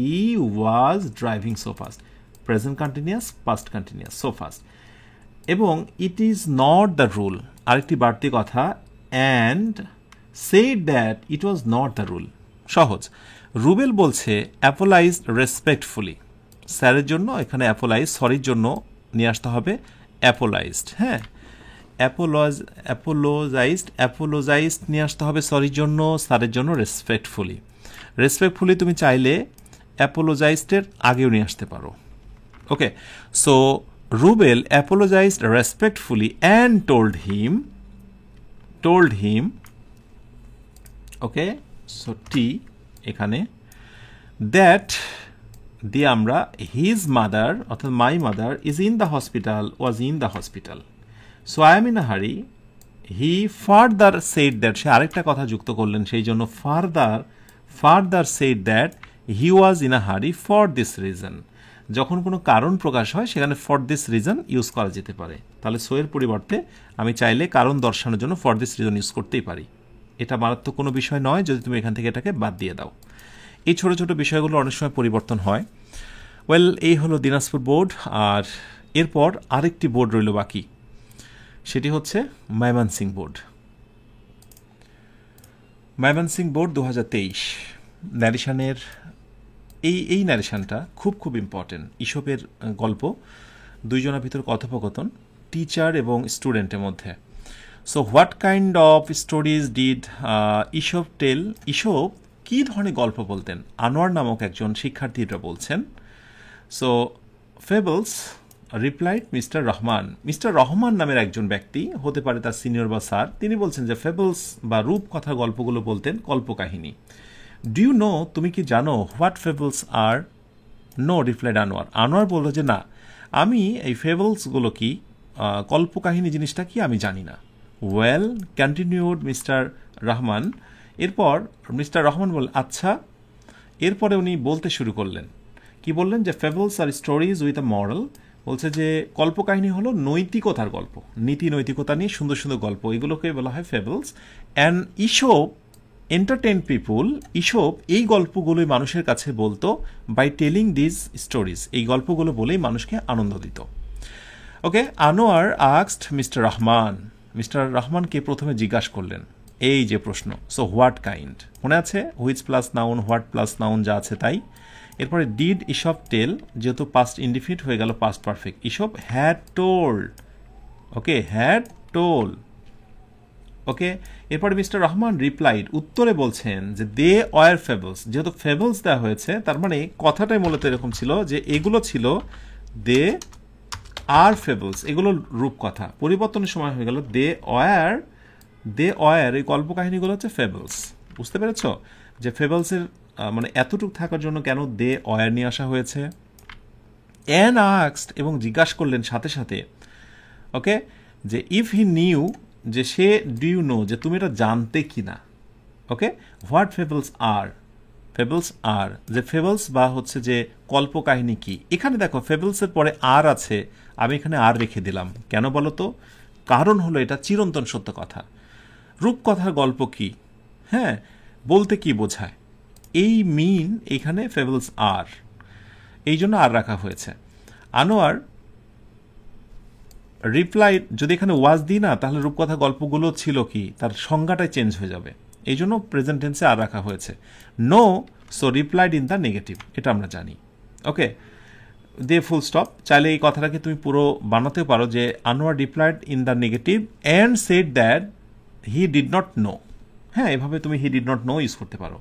was driving so fast, present continuous, past continuous, so fast. এবং it is not the rule, আরেকটি বাড়তি কথা, and said that it was not the rule. সহজ, রুবেল বলছে অ্যাপোলাইজড respectfully, স্যারের জন্য এখানে apologise, সরির জন্য নিয়ে আসতে হবে অ্যাপোলাইজড, হ্যাঁ, অ্যাপোলোজাইজড নিয়ে আসতে হবে সরির জন্য, স্যারের জন্য রেসপেক্টফুলি। রেসপেক্টফুলি তুমি চাইলে অ্যাপোলোজাইজডের আগেও নিয়ে আসতে পারো। Okay, so Rubel apologized respectfully and told him, okay, so টি এখানে, দ্যাট দিয়ে আমরা হিজ মাদার অর্থাৎ my mother was in the hospital, so I am in a hurry. He further said that, সে আরেকটা কথা যুক্ত করলেন, সেই জন্য further said that he was in a hurry for this reason. যখন কোনো কারণ প্রকাশ হয় সেখানে ফর দিস রিজন ইউজ করা যেতে পারে। তাহলে সো এর পরিবর্তে আমি চাইলে কারণ দর্শানোর জন্য ফর দিস রিজন ইউজ করতেই পারি। এটা মারাত্মক কোনো বিষয় নয় যদি তুমি এখান থেকে এটাকে বাদ দিয়ে দাও। এই ছোট ছোট বিষয়গুলো অনেক সময় পরিবর্তন হয়। ওয়েল, এই হলো দিনাজপুর বোর্ড। আর এরপর আরেকটি বোর্ড রইল বাকি, সেটি হচ্ছে ময়মনসিংহ বোর্ড। ময়মনসিংহ বোর্ড 2023 ন্যারেশনের এই ন্যারেশনটা খুব ইম্পর্টেন্ট। ইসবের গল্প, দুইজনের ভিতর কথোপকথন টিচার এবং স্টুডেন্টের মধ্যে। So what kind of stories did Aesop tell? Aesop কী ধরনের গল্প বলতেন? আনোয়ার নামক একজন শিক্ষার্থীরা বলছেন। So fables replied mister Rahman নামের একজন ব্যক্তি, হতে পারে তার সিনিয়র বা স্যার, তিনি বলছেন যে ফেবলস বা রূপকথার গল্পগুলো বলতেন কল্পকাহিনী। ডু ইউ নো, তুমি কি জানো, what fables are? No, replied Anwar বলল যে না, আমি এই ফেবলসগুলো কি, কল্পকাহিনী জিনিসটা কি আমি জানি না। Well, continued mister Rahman. এরপর মিস্টার রহমান বললেন আচ্ছা। এরপরে উনি বলতে শুরু করলেন, কি বললেন, যে ফেবলস আর স্টোরিজ উইথ আ মরাল। বলছে যে কল্পকাহিনী হলো নৈতিকতার গল্প, নীতি নৈতিকতা নিয়ে সুন্দর সুন্দর গল্প, এগুলোকে বলা হয় ফেবলস। অ্যান্ড ইসব এন্টারটেইন পিপুল, ইসব এই গল্পগুলোই মানুষের কাছে বলতো বাই টেলিং দিস স্টোরিজ, এই গল্পগুলো বলেই মানুষকে আনন্দ দিত। ওকে, আনোয়ার আস্কড মিস্টার রহমানকে প্রথমে জিজ্ঞাসা করলেন এই যে প্রশ্ন, সো হোয়াট কাইন্ড, মনে আছে which plus noun, what plus noun যা আছে তাই। এরপরে ডিড ইসব টেল, যেহেতু পাস্ট ইনডিফিনিট হয়ে গেল past perfect, Aesop had told, okay, had told, okay. এরপরে মিস্টার রহমান রিপ্লাইড, উত্তরে বলছেন যে দে ওয়ার ফেবলস, যেহেতু ফেবলস দেওয়া হয়েছে তার মানে কথাটাই মূলত এরকম ছিল যে এগুলো ছিল দে আর ফেবলস, এগুলো রূপকথা। পরিবর্তনের সময় হয়ে গেল দে ওয়ার, এই কল্পকাহিনীগুলো হচ্ছে ফেবলস। বুঝতে পেরেছ যে ফেবলসের মানে এতটুকু থাকার জন্য কেন দে ওয়ার নিয়ে আসা হয়েছে। অ্যান আস্কড, এবং জিজ্ঞাসা করলেন সাথে সাথে, ওকে, যে ইফ হি নিউ, যে সে ডু ইউ নো, যে তুমি এটা জানতে কি না। ওকে, হোয়াট ফেবলস আর, যে ফেবলস বা হচ্ছে যে কল্পকাহিনী কি। এখানে দেখো ফেবলসের পরে আর আছে, আমি এখানে আর রেখে দিলাম, কেন বলো তো? কারণ হলো এটা চিরন্তন সত্য কথা। রূপকথার গল্প কি, হ্যাঁ, বলতে কি বোঝায়, এই মিন এখানে ফেবলস আর, এই জন্য আর রাখা হয়েছে। আনোয়ার রিপ্লাই, যদি এখানে ওয়াজ দিই না তাহলে রূপকথা গল্পগুলো ছিল কি, তার সংজ্ঞাটাই চেঞ্জ হয়ে যাবে, এই জন্য প্রেজেন্ট টেন্সে আর রাখা হয়েছে। No, so replied in the negative, এটা আমরা জানি। Okay, the full stop. চাইলে এই কথাটাকে তুমি পুরো বানাতে পারো যে Anwar replied in the negative and said that he did not know. হ্যাঁ, এভাবে তুমি he did not know use করতে পারো।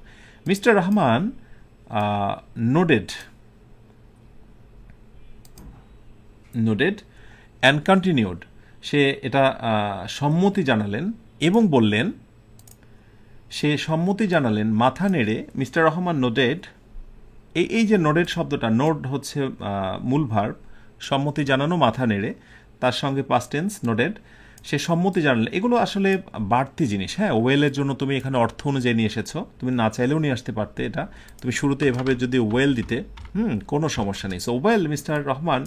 Mister Rahman nodded and continued, সে এটা সম্মতি জানালেন এবং বললেন, মাথা নেড়ে। মিস্টার রহমান নোডেড, এই যে নোডেড শব্দটা, নোড হচ্ছে মূল ভার্ব, সম্মতি জানানো, মাথা নেড়ে, তার সঙ্গে পাস্ট টেন্স নোডেড, সে সম্মতি জানালেন। এগুলো আসলে বাড়তি জিনিস। হ্যাঁ, ওয়েলের জন্য তুমি এখানে অর্থ অনুযায়ী নিয়ে এসেছো, তুমি না চাইলেও নিয়ে আসতে পারতে। এটা তুমি শুরুতে এভাবে যদি ওয়েল দিতে, কোনো সমস্যা নেই। So well mister Rahman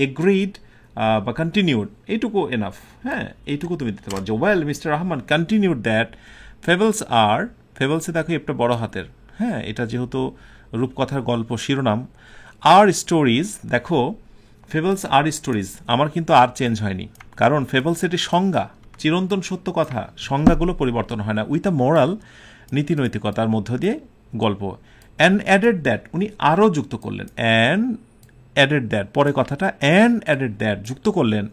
agreed বা কন্টিনিউড, এইটুকু এনাফ। হ্যাঁ, এইটুকু তুমি দিতে পারো যে well mister Rahman continued that fables are, ফেবলসে দেখো একটা বড় হাতের, হ্যাঁ, এটা যেহেতু রূপকথার গল্প শিরোনাম। আর স্টোরিজ, দেখো ফেবলস আর স্টোরিজ, আমার কিন্তু আর চেঞ্জ হয়নি, কারণ ফেবলস এটি সংজ্ঞা, চিরন্তন সত্য কথা, সংজ্ঞাগুলো পরিবর্তন হয় না। উইথ আ মোরাল, নীতি নৈতিকতার মধ্য দিয়ে গল্প। অ্যান্ড অ্যাডেড দ্যাট, উনি আরও যুক্ত করলেন, অ্যান্ড অ্যাডেড দ্যাট, পরে কথাটা অ্যান্ড অ্যাডেড দ্যাট যুক্ত করলেন,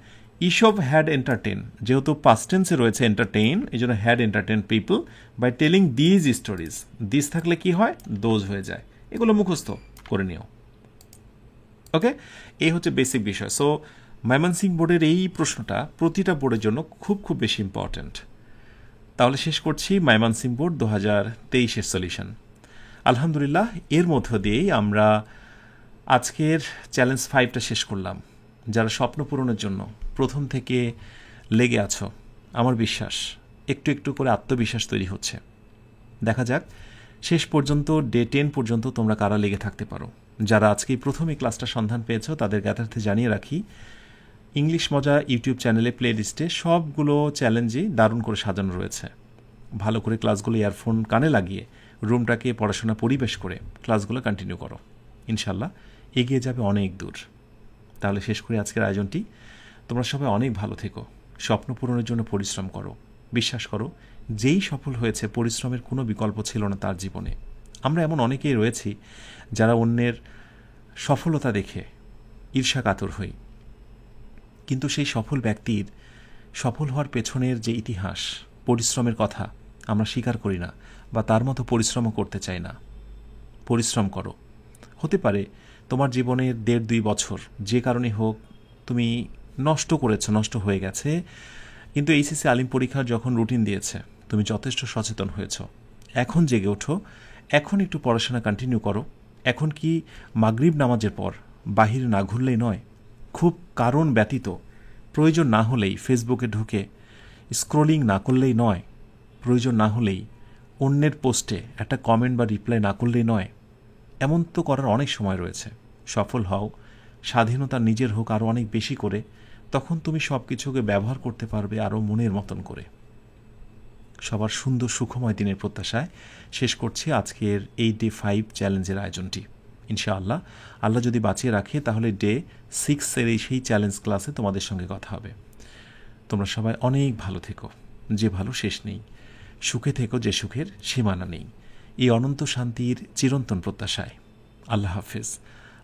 ইসব হ্যাড এন্টারটেন, যেহেতু পাস্ট টেন্সে রয়েছে এন্টারটেইন, এই জন্য had entertain people by telling these stories. This থাকলে কি হয়, দোজ হয়ে যায়। এগুলো মুখস্থ, করে নিও। ওকে, এই হচ্ছে বেসিক বিষয়। সো ময়মনসিংহ বোর্ডের এই প্রশ্নটা প্রতিটা বোর্ডের জন্য খুব খুব বেশি ইম্পর্ট্যান্ট। তাহলে শেষ করছি ময়মনসিংহ বোর্ড 2023-এর সলিউশন। আলহামদুলিল্লাহ, এর মধ্য দিয়েই আমরা আজকের চ্যালেঞ্জ 5টা শেষ করলাম। যারা স্বপ্ন পূরণের জন্য প্রথম থেকে লেগে আছো, আমার বিশ্বাস একটু একটু করে আত্মবিশ্বাস তৈরি হচ্ছে। দেখা যাক শেষ পর্যন্ত ডে 10 পর্যন্ত তোমরা কারা লেগে থাকতে পারো। যারা আজকেই প্রথম এই ক্লাসটা সন্ধান পেয়েছ তাদের জ্ঞাতার্থে জানিয়ে রাখি, ইংলিশ মজা ইউটিউব চ্যানেলে প্লে লিস্টে সবগুলো চ্যালেঞ্জই দারুণ করে সাজানো রয়েছে। ভালো করে ক্লাসগুলো ইয়ারফোন কানে লাগিয়ে রুমটাকে পড়াশোনা পরিবেশ করে ক্লাসগুলো কন্টিনিউ করো, ইনশাল্লাহ এগিয়ে যাবে অনেক দূর। তাহলে শেষ করে আজকের আয়োজনটি। তোমরা সবাই অনেক ভালো থেকো, স্বপ্ন পূরণের জন্য পরিশ্রম করো। বিশ্বাস করো, যেই সফল হয়েছে পরিশ্রমের কোনো বিকল্প ছিল না তার জীবনে। আমরা এমন অনেকেই রয়েছি যারা অন্যের সফলতা দেখে ঈর্ষাকাতর হই, কিন্তু সেই সফল ব্যক্তির সফল হওয়ার পেছনের যে ইতিহাস, পরিশ্রমের কথা আমরা স্বীকার করি না, বা তার মতো পরিশ্রমও করতে চাই না। পরিশ্রম করো। হতে পারে তোমার জীবনের 1.5-2 বছর যে কারণে হোক তুমি নষ্ট করেছো, নষ্ট হয়ে গেছে, কিন্তু এইচএসসি আলিম পরীক্ষার যখন রুটিন দিয়েছে তুমি যথেষ্ট সচেতন হয়েছ। এখন জেগে ওঠো, এখন একটু পড়াশোনা কন্টিনিউ করো। এখন কি মাগরিব নামাজের পর বাহিরে না ঘুরলেই নয়? খুব কারণ ব্যতীত, প্রয়োজন না হলেই ফেসবুকে ঢুকে স্ক্রলিং না করলেই নয়? প্রয়োজন না হলেই অন্যের পোস্টে একটা কমেন্ট বা রিপ্লাই না করলেই নয়? এমন তো করার অনেক সময় রয়েছে। সফল হও, স্বাধীনতা নিজের হোক আরও অনেক বেশি করে, তখন তুমি সব কিছুকে ব্যবহার করতে পারবে আরও মনের মতন করে। সবার সুন্দর সুখময় দিনের প্রত্যাশায় শেষ করছি আজকের এই ডে 5 চ্যালেঞ্জের আয়োজনটি। ইনশাআল্লাহ, আল্লাহ যদি বাঁচিয়ে রাখে তাহলে ডে 6-এর সেই চ্যালেঞ্জ ক্লাসে তোমাদের সঙ্গে কথা হবে। তোমরা সবাই অনেক ভালো থেকো, যে ভালো শেষ নেই। সুখে থেকো, যে সুখের সীমানা নেই। এই অনন্ত শান্তির চিরন্তন প্রত্যাশায় আল্লাহ হাফেজ।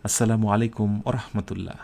আসসালামু আলাইকুম ওয়া রাহমাতুল্লাহ।